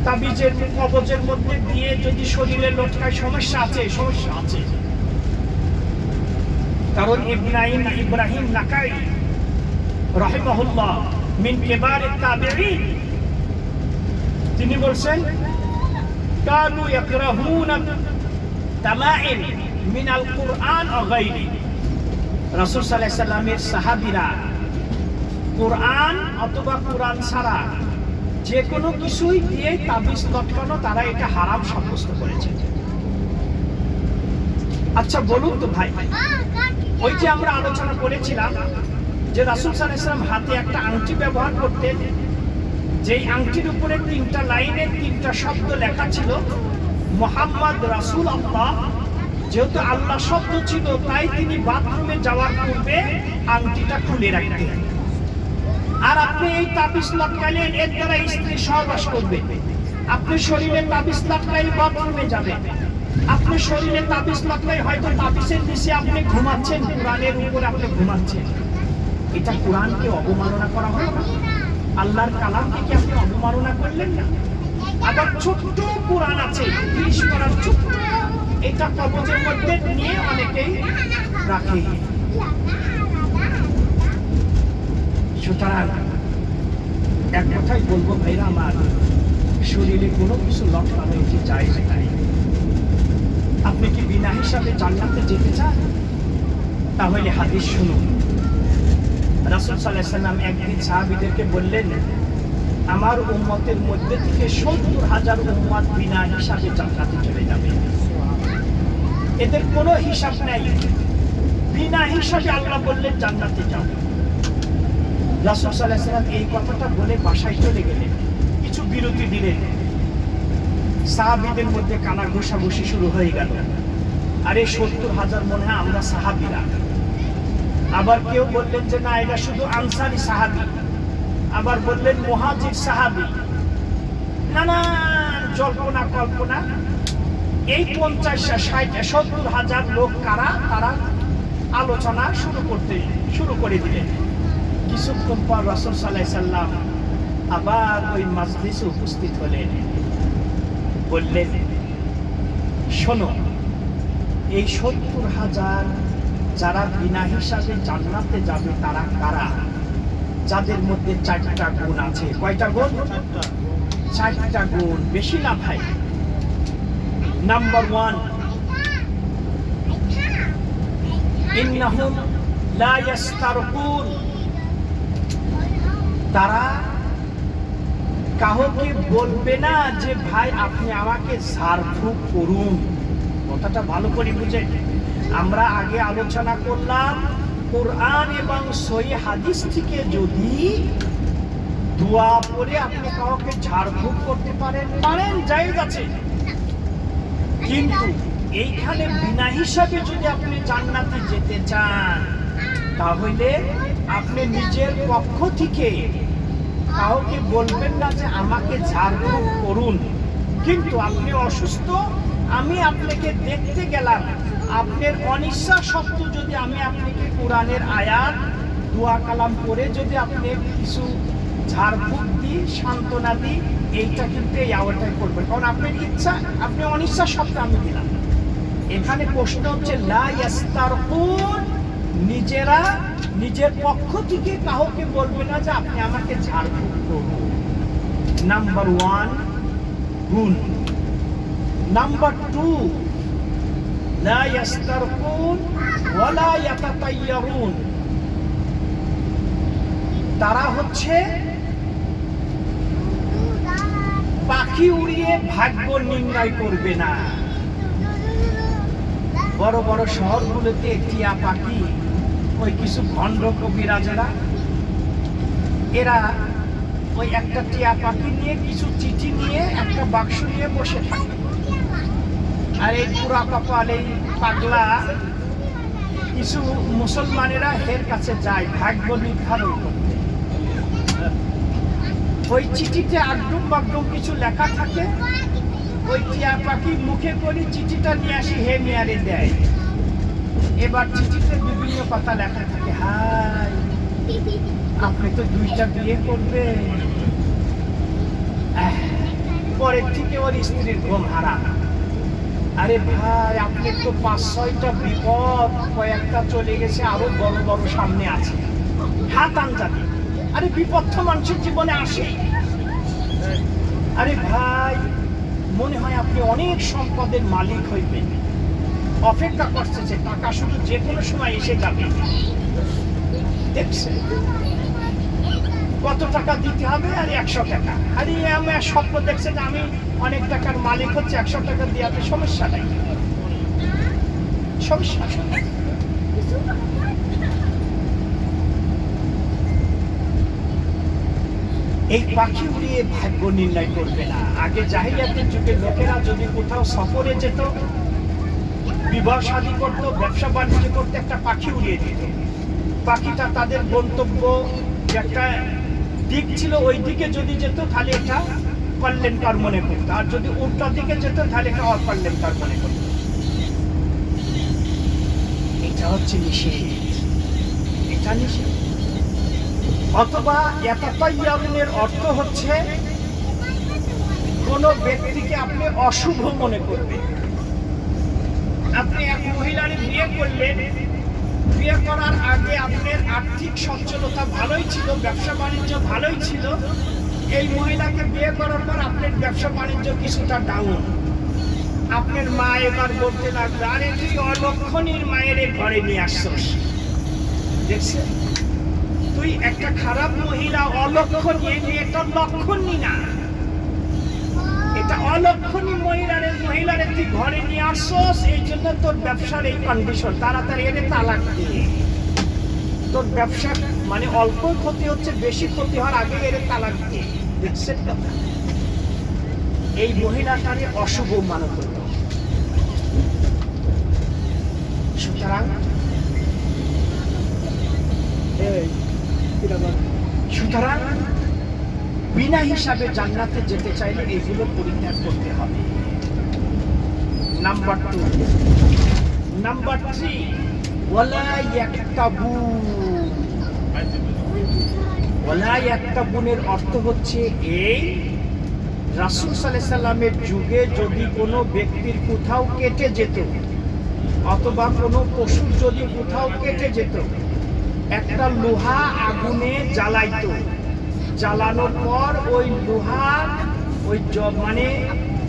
তাবিজের কবজের মধ্যে দিয়ে যদি শরীরে লটকায়, সমস্যা আছে। কারণ ইব্রাহিম নাকাই রাহিমাহুল্লাহ মিন কিবারিত তাবিঈন, তিনি বলছেন কানু ইয়াকরাহুনা তামাঈম মিনাল কুরআন ওয়া গায়রি। রাসূল সাল্লাল্লাহু আলাইহি ওয়াসাল্লামের সাহাবীরা কোরআন অথবা কোরআন ছাড়া যে কোনো কিছুই দিয়ে তাবিজ লটকানো, তারা এটা হারাম সাব্যস্ত করেছে। আচ্ছা বলুন তো ভাই, ওই যে আমরা আলোচনা করেছিলাম যে রাসূল সাল্লাল্লাহু আলাইহি ওয়াসাল্লাম হাতে একটা আংটি ব্যবহার করতেন, যেই আংটির উপরে 3টা লাইনে 3টা শব্দ লেখা ছিল মুহাম্মদ রাসূলুল্লাহ। যেহেতু আল্লাহ শব্দ ছিল, তাই তিনি বাথরুমে যাওয়ার পূর্বে আংটিটা খুলে রাখতেন। আর আপনি এই তাবিজ লটকালেন, এর দ্বারা স্ত্রী সহবাস করবে। আপনি শরীরে তাবিজ লটকাই বাথরুমে যাবেন। আপনি শরীরে তাবিজ লটকাই হয়তো তাবিজের নিচে আপনি ঘুমাচ্ছেন, কোরআনের উপরে আপনি ঘুমাচ্ছেন। এটা কোরআনকে অবমাননা করা হয় না? আল্লাহর কালামকে কি আপনি অবমাননা করলেন না? আবার ছোট্ট কোরআন আছে 30 পারার ছোট্ট, এটা কবজের মধ্যে নিয়ে অনেকেই রাখে। সুতরাং এক কথাই বলবো ভাইরা আমার, শরীরে কোনো কিছু লটকানো কি জায়েজ নাই। আপনি কি বিনা হিসাবে জান্নাতে যেতে চান? তাহলে হাদিস শুনুন। রাসূল সাল্লাল্লাহু আলাইহি ওয়াসাল্লাম একদিন সাহাবীদেরকে বললেন, আমার উম্মতের মধ্যে থেকে 70,000 উম্মত বিনা হিসাবে জান্নাতে চলে যাবে। এদের কোনো হিসাব নাই, বিনা হিসাবে আল্লাহ বললেন জান্নাতে যাও। রাসূল সাল্লাল্লাহু আলাইহি ওয়াসাল্লাম এই কথাটা বলে বাসায় চলে গেলেন। কিছু বিরতি দিলেন, সাহাবীদের মধ্যে কানা ঘোষাঘুষি শুরু হয়ে গেল। আরে 70,000 মনে হয় আমরা সাহাবীরা। আবার কেউ বললেন যে না, এটা শুধু আনসারী সাহাবী। আবার বললেন মুহাজির সাহাবী। নানা জল্পনা কল্পনা। এই 50-60-70,000 লোক কারা, তারা আলোচনা শুরু করে দিলেন। কিছুক্ষণ পর রাসূল সাল্লাল্লাহু আলাইহি ওয়াসাল্লাম আবার ওই মাজলিসে উপস্থিত হলেন। বললেন, শোনো, এই 70,000 যারা বিনা হিসাবে জান্নাতে যাবে তারা কারা? যাদের মধ্যে 4টা গুণ আছে। কয়টা গুণ? 4টা গুণ, বেশি না ভাই। নাম্বার 1, ইন্নাহুম লা ইয়াস্তারকুন, তারা কাউকে বলবে না যে ভাই আপনি আমাকে ঝাড়ফুঁক করুন। কথাটা ভালো করে বুঝেন। আমরা আগে আলোচনা করলাম, কোরআন এবং সহিহ হাদিস থেকে যদি দোয়া পড়ে আপনি কাউকে ঝাড়ফুঁক করতে পারেন, জায়েজ আছে। কিন্তু এইখানে বিনা হিসাবে যদি আপনি জান্নাতে যেতে চান, তাহলে আপনি নিজের পক্ষ থেকে কাউকে বলবেন না যে আমাকে ঝাড়ফুঁক করুন। কিন্তু আপনি অসুস্থ, আমি আপনাকে দেখতে গেলাম, আপনার অনিচ্ছা সত্ত্বেও যদি আমি আপনাকে কোরআনের আয়াত দোয়া কালাম করে যদি আপনি কিছু ঝাড়ফুঁক দিই, সান্ত্বনা দিই, এইটা কিন্তু এই আওয়াজটাই করবেন, কারণ আপনার ইচ্ছা, আপনি অনিচ্ছা সত্ত্বেও আমি দিলাম। এখানে প্রশ্ন হচ্ছে লা ইয়াস্তারকুন, নিজেরা নিজের পক্ষ থেকে কাউকে বলবে না যে আপনি আমাকে ঝাড়ফুঁক করুন। নাম্বার 1 গুণ। নাম্বার 2 লা ইয়াস্তারকুন ওয়ালা ইয়াতাতায়্যারুন, তারা হচ্ছে পাখি উড়িয়ে ভাগ্য নির্ণয় করবে না। বড় বড় শহরগুলোতে টিয়া পাখি, ওই কিছু ভণ্ড কবিরাজেরা, এরা ওই একটা টিয়া পাখি নিয়ে কিছু চিঠি নিয়ে একটা বাক্স নিয়ে বসে থাকে। আর এই পুরা কপাল, এই পাগলা কিছু মুসলমানেরা এর কাছে যায় ভাগ্য নির্ধারণ করতে। ওই চিঠিতে আগডুম বাগডুম কিছু লেখা থাকে, ওই টিয়া পাখি মুখে করে চিঠিটা নিয়ে আসি হে মেয়ারে দেয়। এবার চিঠিতে বিভিন্ন কথা লেখা থাকে, হাই আপনি তো 2টা বিয়ে করবেন। পরের থেকে ওর স্ত্রীর ঘুম হারাম। আরে ভাই, আপনি তো 5-6টা বিপদ, কয়েকটা চলে গেছে, আরো বড় বড় সামনে আছে, হাত আনজানি। আরে বিপদ তো মানুষের জীবনে আসে। আরে ভাই, মনে হয় আপনি অনেক সম্পদের মালিক হইবেন, অপেক্ষা করতেছে, টাকা শুধু যে কোনো সময় এসে যাবে। দেখছেন কত টাকা দিতে হবে? আর 100 টাকা। আরে আমি স্বপ্ন দেখছেন আমি অনেক টাকার মালিক হচ্ছে, 100 টাকা দিয়ে আপনি সমস্যা নাই, সমস্যা। এই পাখি উড়িয়ে ভাগ্য নির্ণয় করবে না। আগে জাহিলিয়াতের যুগে লোকেরা যদি কোথাও সফরে যেত, বিবাহ শাদী করতো, ব্যবসা বাণিজ্য করতে, একটা পাখি উড়িয়ে দিত। পাখিটা তাদের গন্তব্য একটা দিক ছিল, ওই দিকে যদি যেত তাহলে এটা কল্যাণকর মনে করতো, আর যদি উল্টা দিকে যেত তাহলে এটা অকল্যাণকর মনে করত। এটা হচ্ছে নিষেধ, এটা নিষেধ। অথবা ইয়াতাতায়্যারুনের অর্থ হচ্ছে কোন ব্যক্তিকে আপনি অশুভ মনে করবেন। আপনি এক মহিলার বিয়ে করলেন, বিয়ে করার আগে আপনার আর্থিক সচ্ছলতা ভালোই ছিল, ব্যবসা বাণিজ্য ভালোই ছিল। এই মহিলাকে বিয়ে করার পর আপনার ব্যবসা বাণিজ্য কিছুটা ডাউন। আপনার মা এবার বলতে লাগলো, আরে তুই অলক্ষণীর মায়ের ঘরে নিয়ে আসছস। দেখছেন, তুই একটা খারাপ মহিলা, অলক্ষণী, এটা লক্ষণী না, এটা অলক্ষণী মহিলারে তুই ঘরে নিয়ে আসছস, এই জন্য তোর ব্যবসার এই কন্ডিশন। তাড়াতাড়ি এনে তালাক দিয়ে, তোর ব্যবসা মানে অল্প ক্ষতি হচ্ছে, বেশি ক্ষতি হওয়ার আগে এনে তালাক দিয়ে। দেখছেন কথা, এই মহিলাটারে অশুভ মানত হতো। সুতরাং বিনা হিসাবে জান্নাতে যেতে চাইলে এইগুলো পরিত্যাগ করতে হবে। নাম্বার 2। নাম্বার 3, ওয়ালা ইয়াক্তাবু। ওয়ালা ইয়াক্তাবুনের অর্থ হচ্ছে এই, রাসূল সাল্লাল্লাহু আলাইহি সাল্লামের যুগে যদি কোনো ব্যক্তির কোথাও কেটে যেত, অথবা কোনো পশুর যদি কোথাও কেটে যেত, একটা লোহা আগুনে জ্বালাইতো, জ্বালানোর পর ওই লোহা, ওই মানে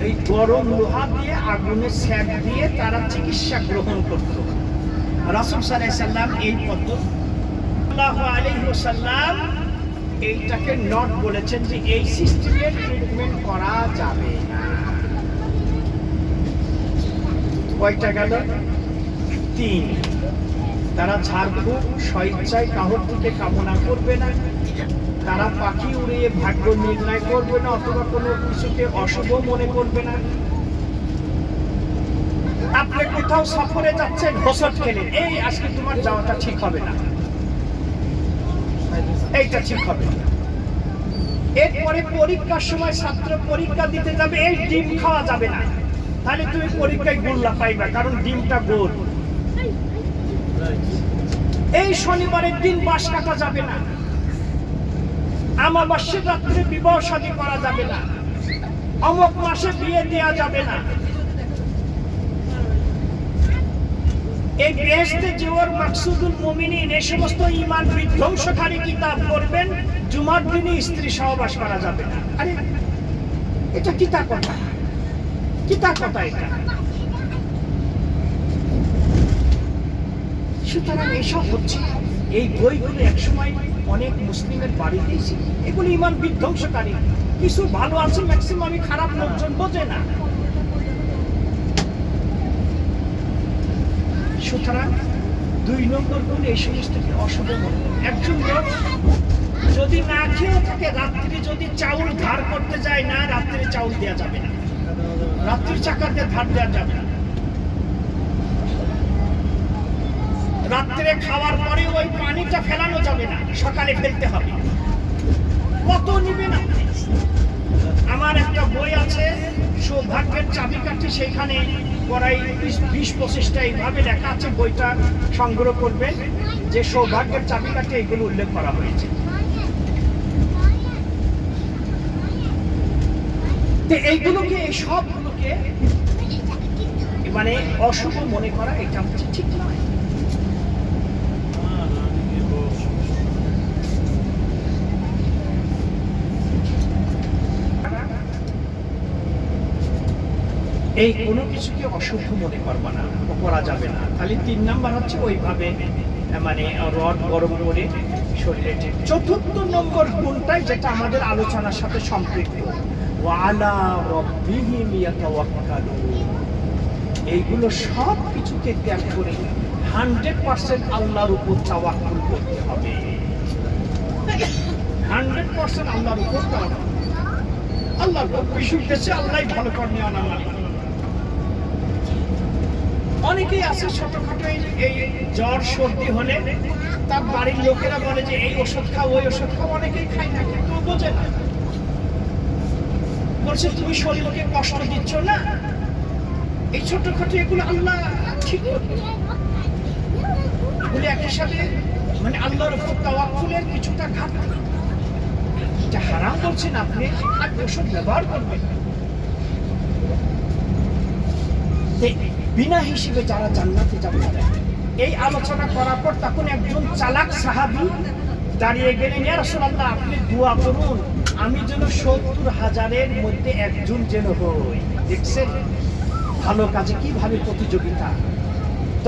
এই গরম লোহা দিয়ে আগুনে সেক দিয়ে তারা চিকিৎসা গ্রহণ করত। রাসূল সাল্লাল্লাহু আলাইহি সাল্লাম এই পদ্ধতি, সাল্লাল্লাহু আলাইহি ওয়াসাল্লাম এইটাকে নট বলেছেন যে এই সিস্টেমে ট্রিটমেন্ট করা যাবে না। কয়টা গেল? 3। তারা ঝাড়ফুঁক স্বেচ্ছায় কাহর থেকে কামনা করবে না। তারা পাখি উড়িয়ে ভাগ্য নির্ণয় করবে না, অথবা কোনো কিছুকে অশুভ মনে করবে না। আপনি কোথাও সফরে যাচ্ছেন, হোঁচট খেলেন, এই আজকে তোমার যাওয়াটা ঠিক হবে না, এইটা ঠিক হবে না। এরপরে পরীক্ষার সময় ছাত্র পরীক্ষা দিতে যাবে, এই ডিম খাওয়া যাবে না, তাহলে তুমি পরীক্ষায় গোল্লা পাইবা, কারণ ডিমটা গোল। এই শনিবারের দিন বাঁশ কাটা যাবে না, আমাবস্যার রাত্রে বিবাহ শাদী করা যাবে না, অমুক মাসে বিয়ে দেওয়া যাবে না। এই বেহেশতে যাওয়ার মাকসুদুল মুমিনিন, এই সমস্ত ঈমান বিধ্বংসকারী কিতাব পড়বেন, জুমার দিনে স্ত্রী সহবাস করা যাবে না। আরে এটা কিতা কথা, কিতা কথা এটা। সুতরাং এসব হচ্ছে, এই বইগুলো একসময় অনেক মুসলিমের বাড়িতেই ছিল। এগুলো ঈমান বিধ্বংসকারী। কিছু ভালো আছে, ম্যাক্সিমামই খারাপ লোকজন বোঝে না। সুতরাং 2 নম্বর গুণ এই সমস্ত অশুভ মনে। একজন লোক যদি না খেয়ে থাকে, রাত্রি যদি চাউল ধার করতে যায় না, রাত্রে চাউল দেওয়া যাবে না, রাত্রির চাকাতে ধার দেওয়া যাবে না। রাত্রে খাওয়ার পরে ওই পানিটা ফেলানো যাবে না, সকালে ফেলতে হবে। কত নিবেন আপনি? আমার একটা বই আছে, সৌভাগ্যের চাবিকাঠি, সেখানে প্রায় 20-25টা এইভাবে লেখা আছে। বইটা সংগ্রহ করবেন, যে সৌভাগ্যের চাবিকাঠি এগুলো উল্লেখ করা হয়েছে। তো এইগুলোকে, এই সবগুলোকে মানে অশুভ মনে করা, এটা হচ্ছে ঠিক নয়। এই কোনো কিছুকে অশুভ মনে করবা না, করা যাবে না। খালি 3 নাম্বার হচ্ছে ওইভাবে মানে রড গরম করে শরীরে। 4র্থ নম্বর গুণটাই, যেটা আমাদের আলোচনার সাথে সম্পৃক্ত, ওয়ালা রাব্বিহিম ইয়াতাওয়াক্কালুন। এইগুলো সব কিছুকে ত্যাগ করে 100% আল্লাহর উপর তাওয়াক্কুল করতে হবে। 100% আল্লাহর উপর তাওয়াক্কুল। আল্লাহর উপর বিশুদ্ধেছে, আল্লাহই ভালো করে আনা মানে। অনেকেই আছে ছোটখাটো এই জ্বর সর্দি হলে তার বাড়ির লোকেরা বলে যে এই ওষুধ খাও, ওই ওষুধ খাও, অনেকেই খায় না, কিন্তু বোঝে না। বলছে তুমি শরীরকে কষ্ট দিচ্ছ না, এই ছোটখাটো এগুলো আল্লাহ ঠিক করবে। এগুলো একই সাথে মানে আল্লাহর উপর তাওয়াক্কুলের কিছুটা ঘাটতি। এটা হারাম বলছেন আপনি, আর ওষুধ ব্যবহার করবেন বিনা হিসেবে যারা জান্নাতে যাবে। এই আলোচনা করার পর তখন একজন চালাক সাহাবী দাঁড়িয়ে গেলেন, ইয়া রাসূলুল্লাহ, আপনি দোয়া করুন আমি যেন 70,000-এর মধ্যে একজন যেন হই। দেখছেন ভালো কাজে কিভাবে প্রতিযোগিতা।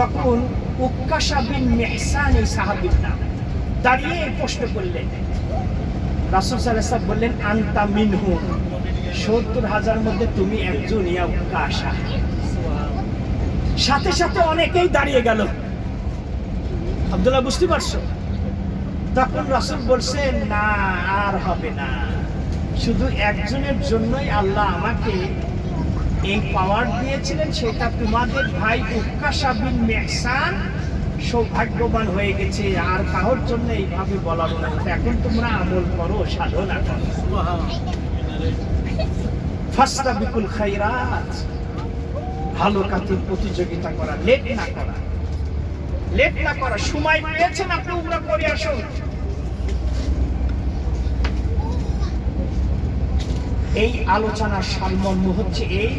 তখন উক্কাশা বিন মিহসান, এই সাহাবীর নাম, দাঁড়িয়ে এই প্রশ্ন করলেন। রাসূল সাল্লাল্লাহু আলাইহি ওয়াসাল্লাম বললেন, আনতা মিনহুম, 70,000-এর মধ্যে তুমি একজন, ইয়া উক্কাশা। সাথে সাথে অনেকেই দাঁড়িয়ে গেল। আব্দুল্লাহ বুঝতে পারছো? তখন রাসূল বলছেন, না আর হবে না, শুধু একজনের জন্যই আল্লাহ আমাকে এই পাওয়ার দিয়েছিলেন, সেটা তোমাদের ভাই উক্কাশা বিন মিহসান সৌভাগ্যবান হয়ে গেছে, আর কারোর জন্য এইভাবে বলা বলা। এখন তোমরা আমল করো, সাধনা করো। ফাস্তাবিকুল খায়রাত, ভালো কাজের প্রতিযোগিতা করা, লেট না করা, লেট না করা। সময় পেয়েছেন আপনি উমরা করে আসুন। এই আলোচনার সারমর্ম হচ্ছে এই,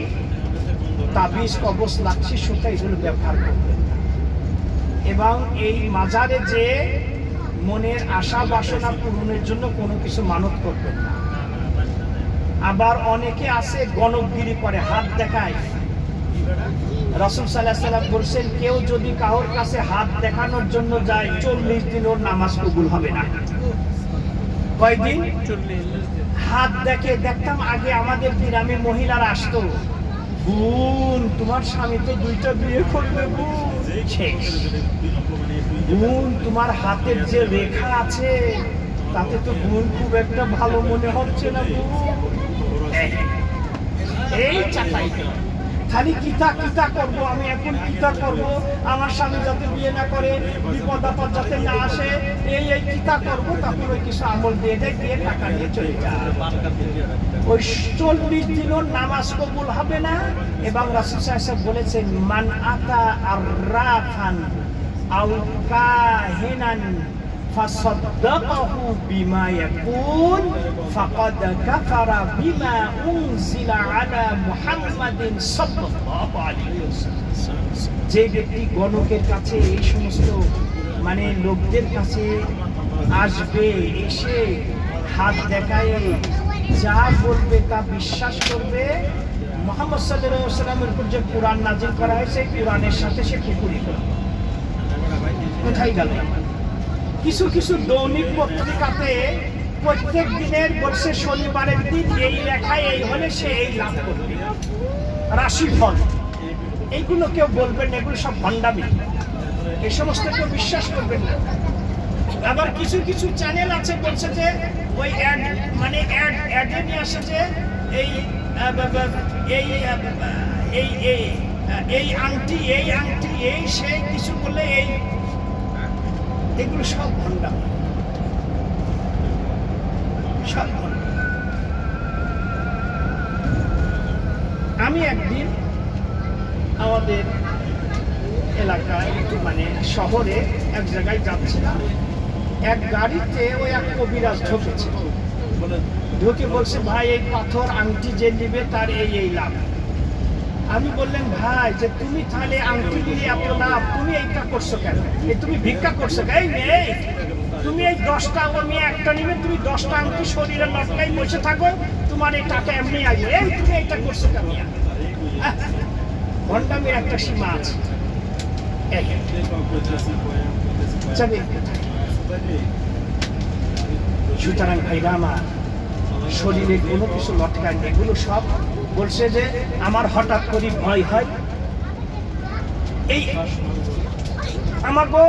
তাবিজ কবজ লাচ্ছি সুতা এগুলো ব্যবহার করবেন না, এবং এই মাজারে যে মনের আশা বাসনা পূরণের জন্য কোনো কিছু মানত করবেন না। আবার অনেকে আছে গণকগিরি করে, হাত দেখায়। রাসূল সাল্লাল্লাহু আলাইহি ওয়াসাল্লাম বলেছেন, কেউ যদি কারোর কাছে হাত দেখানোর জন্য যায় 40 দিন ওর নামাজ কবুল হবে না। কয়দিন? 40। হাত দেখে। দেখতাম আগে আমাদের গ্রামে মহিলারা আসতো, বোন তোমার স্বামী তো 2টা বিয়ে করবে, বোন তোমার হাতের যে রেখা আছে তাতে তো গুণ খুব একটা ভালো মনে হচ্ছে না গো। এই চাটাই খালি কিতা কিতা করবো, আমি এখন কিতা করব, আমার স্বামী যাতে বিয়ে না করে, বিপদ আপদ যাতে না আসে, এই কিতা করবো। তারপর ওই কিছু আমল দিয়ে দেয়, দিয়ে টাকা নিয়ে চলে যায়। ওই 40 দিনও নামাজ কবুল হবে না। এবং রাসূল সাল্লাল্লাহু আলাইহি ওয়াসাল্লাম বলেছেন, মান আতা আররাফান আও কাহিনান ফাসাদ্দাকাহু বিমা ইয়াকুল ফাকাদ কাফারা বিমা উনজিলা আলা মুহাম্মাদিন সাল্লাল্লাহু আলাইহি ওয়াসাল্লাম। যে ব্যক্তি গণকের কাছে, এই সমস্ত মানে লোকদের কাছে আসবে, এসে হাত দেখায় যা বলবে তা বিশ্বাস করবে, মুহাম্মদ সাল্লাল্লাহু আলাইহি ওয়াসাল্লামের উপর যে কোরআন নাযিল করা হয়েছে, কোরআনের সাথে সে কুফরি করবে। কোথায় গেল? কিছু কিছু দৈনিক পত্রিকাতে প্রত্যেক দিনের বলছে শনিবারের দিন এই লেখায় এই হলে সে এই লাভ করবে, রাশিফল। এইগুলো কেউ বলবেন না, এগুলো সব ভণ্ডামি। এই সমস্ত কেউ বিশ্বাস করবেন না। আবার কিছু কিছু চ্যানেল আছে বলছে যে ওই অ্যাড মানে অ্যাডে নিয়ে আসে যে এই এই এই এই আংটি এই সেই কিছু বলে, এই এগুলো সব ভণ্ডামি, সব ভণ্ডামি। আমি একদিন আমাদের এলাকায় মানে শহরে এক জায়গায় যাচ্ছিলাম, এক গাড়িতে ওই এক কবিরাজ ঢুকেছে, ঢুকে বলছে, ভাই এই পাথর আংটি যে নিবে তার এই লাভ। আমি বললেন, ভাই যে তুমি তাহলে আংটি নিয়ে এত লাভ, তুমি এইটা করছো কেন? তুমি ভিক্ষা করছো কেন? এই তুমি এই 10টা মেয়ে একটা নিবে, তুমি 10টা আংটি শরীরে লটকাই বসে থাকো, তোমার এই টাকা এমনি আসবে, এই তুমি এইটা করছো কেন? ভণ্ডামির একটা সীমা আছে। সুতরাং ভাইরা আমার, শরীরে কোনো কিছু লটকায়, এগুলো সব বলছে যে আমার হঠাৎ করে ভয় হয়। এই আমাকে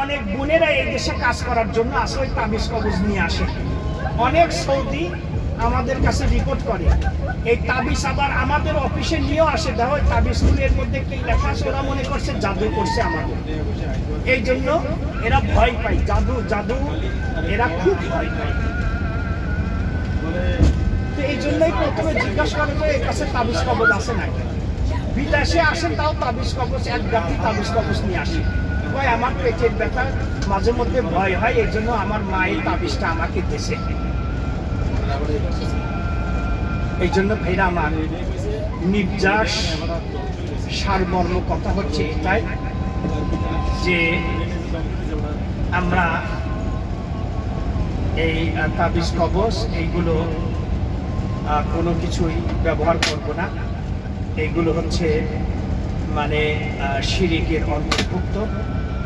অনেক বোনেরা এই দেশে কাজ করার জন্য আসে, ওই তাবিজ কবজ নিয়ে আসে। অনেক সৌদি আমাদের কাছে রিপোর্ট করে, এই তাবিজ আবার আমাদের অফিসে নিয়েও আসে। দেখো ওই তাবিজগুলোর মধ্যে কি লেখা আছে, ওরা মনে করছে জাদু করছে আমাদের। এই জন্য এরা ভয় পায়, জাদু জাদু এরা খুব ভয় পায়। তো এই জন্যই প্রথমে জিজ্ঞাসা করে যে এর কাছে তাবিজ কবজ আছে নাকি। বিদেশে আসেন তাও তাবিজ কবজ, এক জাতি তাবিজ কবজ নিয়ে আসে। ভাই আমার পেটের ব্যথা, মাঝে মধ্যে ভয় হয়, এই জন্য আমার মায়ের তাবিজটা আমাকে দিয়েছে। এই জন্য ভাইরা আমার, নির্যাস সারমর্ম কথা হচ্ছে এটাই যে আমরা এই তাবিজ কবজ এইগুলো কোনো কিছুই ব্যবহার করব না। এইগুলো হচ্ছে মানে শিরকের অন্তর্ভুক্ত।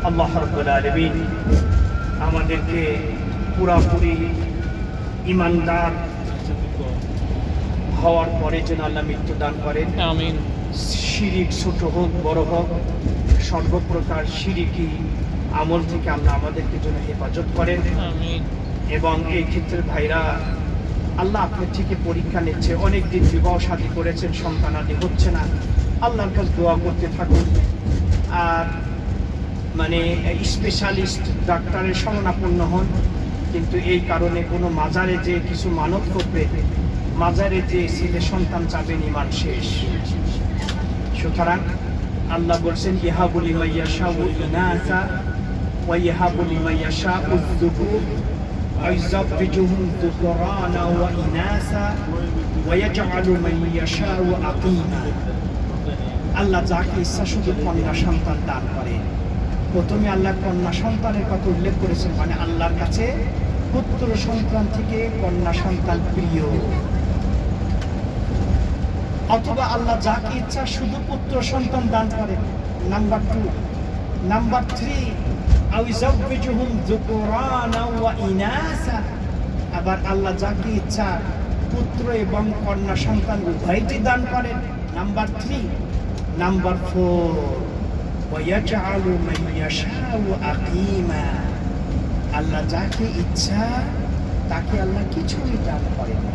আল্লাহ রাব্বুল আলামিন আমাদেরকে পুরাপুরি ঈমানদার হওয়ার পরে যেন আল্লাহ মৃত্যু দান করেন। আমিন। শিরিক ছোট হোক বড় হোক, সর্বপ্রকার শিরিকি আমল থেকে আল্লাহ আমাদেরকে যেন হেফাজত করেন। আমিন। এবং এই ক্ষেত্রে ভাইরা, আল্লাহ আপনার থেকে পরীক্ষা নিচ্ছে। অনেক দিন বিবাহ শাদী করেছেন, সন্তানাদি হচ্ছে না, আল্লাহর কাছে দোয়া করতে থাকুন। আর মানে স্পেশালিস্ট ডাক্তারের শরণাপন্ন হন। কিন্তু এই কারণে কোনো মাজারে যে কিছু মানত করবে, মাজারে যে ছেলে সন্তান চাবেন, ঈমান শেষ। সুতরাং আল্লাহ বলছেন, ইয়াহাবু লিমান ইয়াশাউ ইনাসা ওয়া ইয়াহাবু লিমান ইয়াশাউ যুকুর ওয়া ইউযাওwijuhum যুকরানা ওয়া ইনাসা ওয়া ইয়াজআলু মান ইয়াশাউ আকিমা। আল্লাহ যাকে ইচ্ছা শুধু কন্যা সন্তান দান করে। প্রথমে আল্লাহ কন্যা সন্তানের কথা উল্লেখ করেছেন, মানে আল্লাহর কাছে পুত্র সন্তান থেকে কন্যা সন্তান প্রিয়। অথবা আল্লাহ যাকে ইচ্ছা শুধু পুত্র সন্তান দান করেন, নাম্বার 2। নাম্বার 3, আউযাওwijuhum যুকরানা ওয়া ইনাসা। আবার আল্লাহ যাকে ইচ্ছা পুত্র এবং কন্যা সন্তান উভয়টি দান করেন, নাম্বার 3। নাম্বার 4, ওয়া ইয়াজআলু মান ইয়াশাউ আকিমা। আল্লাহ যাকে ইচ্ছা তাকে আল্লাহ কিছুই দান করেন না।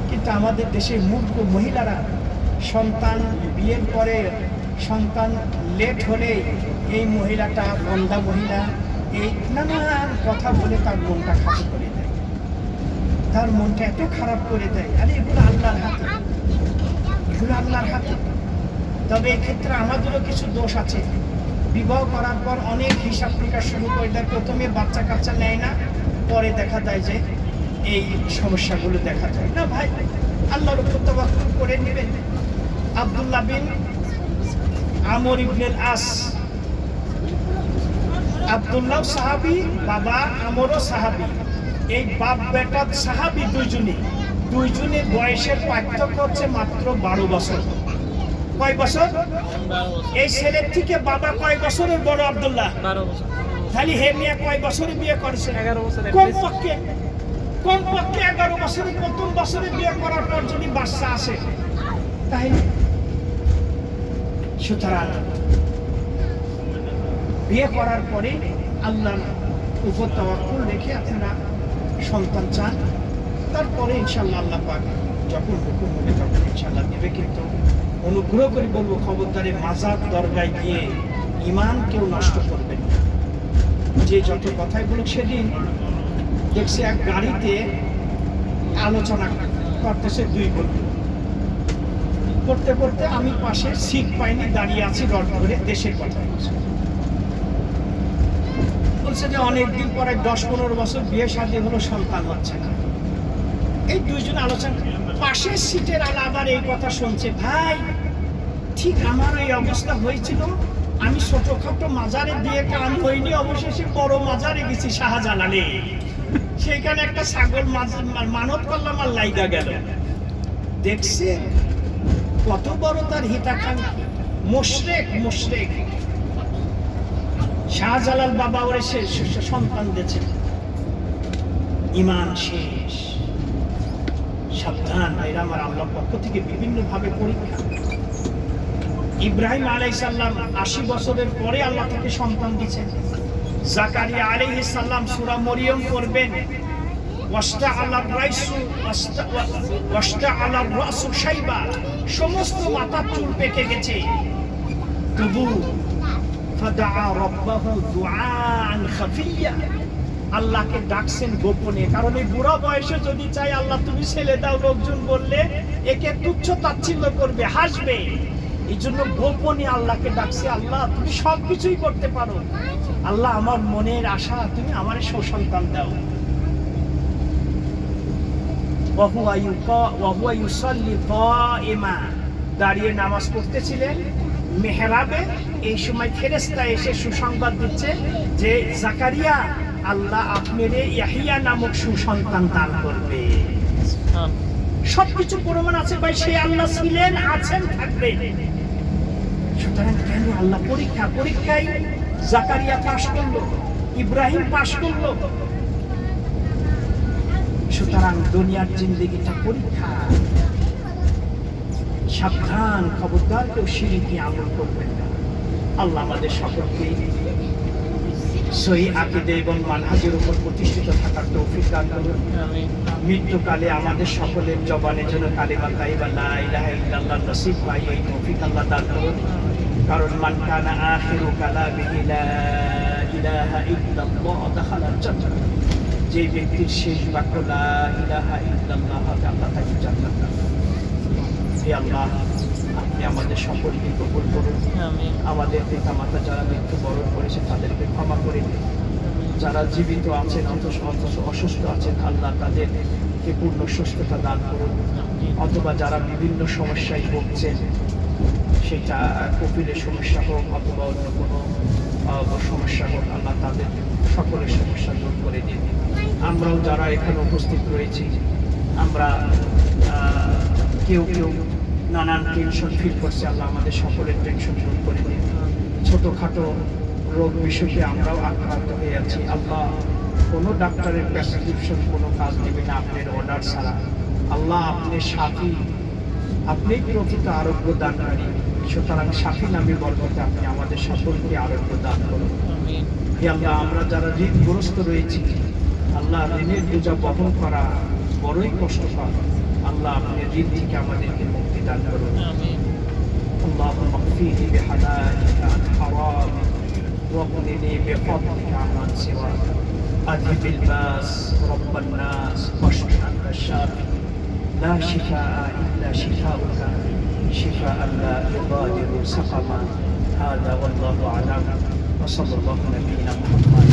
কিন্তু আমাদের দেশের মূর্খ মহিলারা সন্তান বিয়ের পরে সন্তান লেট হলে এই মহিলাটা বন্ধা মহিলা এই নানান কথা বলে তার মনটা খারাপ করে দেয়, তার মনটা এত খারাপ করে দেয়। আরে এগুলো আল্লাহর হাতে, এগুলো আল্লাহর হাতে। তবে এক্ষেত্রে আমাদেরও কিছু দোষ আছে। বিবাহ করার পর অনেক হিসাব নিকাশ শুরু করে দেয়, প্রথমে বাচ্চা কাচ্চা নেয় না, পরে দেখা যায় যে এই সমস্যাগুলো দেখা যায় না। ভাই আল্লাহর উপর তাওয়াক্কুল করে নেবেন। আব্দুল্লাহ বিন আমর ইবনে আস, আব্দুল্লাহ সাহাবী, বাবা আমরও সাহাবী, এই বাপ বেটা সাহাবী দুইজনের বয়সের পার্থক্য হচ্ছে মাত্র 12 বছর। কয় বছর? এই ছেলের থেকে বাবা কয় বছরের বড়? আব্দুল্লাহ 12 বছর। খালি হে মিয়া কয় বছরে বিয়ে করেছে? 11 বছর। কমপক্ষে 11 বছরে, প্রথম বছরে বিয়ে করার পর যদি বাচ্চা আসে তাহলে সুতরাং বিয়ে করার পরে আল্লাহর উপর তাওয়াক্কুল রেখে আপনারা সন্তান চান, তারপরে ইনশাআল্লাহ আল্লাহ পাক যখন হুকুম হবে তখন ইনশাআল্লাহ দেবে। কিন্তু অনুগ্রহ করে বলবো, খবরদারে মাজার দরগায় গিয়ে ঈমান কেউ নষ্ট করবেন না। যে যত কথাই বলুক, সেদিন দেখছি এক গাড়িতে আলোচনা করতেছে দুই বন্ধু, করতে করতে আমি পাশে সিট পাইনি, দাঁড়িয়ে আছি রড ধরে, দেশের কথা বলছে যে অনেকদিন পরে 10-15 বছর বিয়ে শাদী হলো, সন্তান হচ্ছে না। এই দুইজন আলোচনা, পাশের সিটের আবার এই কথা শুনছে, ভাই ঠিক আমার এই অবস্থা হয়েছিল, আমি ছোটখাটো মাজারে দিয়ে কান হইনি, অবশেষে বড় মাজারে গেছি শাহজালালে, সেখানে একটা ছাগল মানত করলাম আর লাইগা গেল। দেখছে কত বড় তার হিতাকাঙ্ক্ষী, মুশরিক। শাহজালাল বাবা ওরে সন্তান দিয়েছেন, ঈমান শেষ। সাবধান ভাইরা আমার, আল্লাহর পক্ষ থেকে বিভিন্ন ভাবে পরীক্ষা। ইব্রাহিম আলাইহিস সালাম 80 বছরের পরে আল্লাহ তাকে সন্তান দিয়েছেন। জাকারিয়া আলাইহিস সালাম সূরা মরিয়ম পড়বেন, সমস্ত মাথার চুল পেকে গেছে, তবু আল্লাহকে ডাকছেন গোপনে। কারণ এই বুড়া বয়সে যদি চাই আল্লাহ তুমি ছেলে দাও, লোকজন বললে একে তুচ্ছ তাচ্ছিল্য করবে, হাসবে। এই জন্য গোপনে আল্লাহকে ডাকছে, আল্লাহ তুমি সবকিছুই করতে পারো, আল্লাহ আমার মনের আশা তুমি আমার সন্তান দাও। দাঁড়িয়ে নামাজ পড়তেছিলেন মেহরাবে, এই সময় ফেরেশতা এসে সুসংবাদ দিচ্ছে যে জাকারিয়া, আল্লাহ আপনার ইয়াহিয়া নামক সুসন্তান দান করবে। সবকিছু প্রমাণ আছে ভাই, সে আল্লাহ ছিলেন, আছেন, থাকবেন। সুতরাং কেন আল্লাহ পরীক্ষায় জাকারিয়া পাশ করলো, ইব্রাহিম পাশ করলো। সুতরাং দুনিয়ার জিন্দেগিটা পরীক্ষা। সাবধান, খবরদার কেউ শিরকি আমল করবেন না। আল্লাহ আমাদের সকলকে সহিহ আকীদা এবং মানহাজের উপর প্রতিষ্ঠিত থাকার তৌফিক দান করুন। মৃত্যুকালে আমাদের সকলের জবানে যেন কালিমা তাইয়্যিবা লা ইলাহা ইল্লাল্লাহ নসিব পাই, এই তৌফিক আল্লাহ দান করুন। কারণ মান কানা আখিরু কালামিহি লা ইলাহা ইল্লাল্লাহ দাখালাল জান্নাহ, যে ব্যক্তির শেষ বাক্য লা ইলাহা ইল্লাল্লাহ, আল্লাহ তাকে জান্নাত দান করুন। হে আল্লাহ, আপনি আমাদের সকলকে কবুল করুন। আমাদের পিতা মাতা যারা মৃত্যুবরণ করেছে তাদেরকে ক্ষমা করে দিন। যারা জীবিত আছেন অথচ অসুস্থ আছেন, আল্লাহ তাদেরকে পূর্ণ সুস্থতা দান করুন। অথবা যারা বিভিন্ন সমস্যায় ভুগছেন, সেটা কপিলের সমস্যা হোক অথবা অন্য কোনো সমস্যা হোক, আল্লাহ তাদের সকলের সমস্যা দূর করে দিন। আমরাও যারা এখানে উপস্থিত রয়েছি, আমরা কেউ নানান টেনশন ফিল করছে, আল্লাহ আমাদের সকলের টেনশন দূর করে দিন। ছোটোখাটো রোগ বিষয়ে আমরাও আক্রান্ত হয়ে আছি, আল্লাহ কোনো ডাক্তারের প্রেসক্রিপশন কোনো কাজ দেবে না আপনার অর্ডার ছাড়া। আল্লাহ আপনি সাথী, আপনি প্রকৃত আরোগ্য দানকারী। সুতরাং সাফি নামে বরকতে আপনি আমাদের সকলকে আরোগ্য দান করুন। হে আল্লাহ, আমরা যারা ঋণগ্রস্ত রয়েছি, আল্লাহ, ঋণের বোঝা বহন করা বড়ই কষ্টকর। আল্লাহ, আপনি ঋণ থেকে আমাদেরকে মুক্তি দান করুন। اللهم اكفيني بحلالك عن حرامك واغنني بفضلك عمن سواك. اذهب الباس رب الناس واشف انت الشافي لا شفاء الا شفاؤك شفاء لا يغادر سقما. هذا والله اعلم وصلى الله نبينا محمد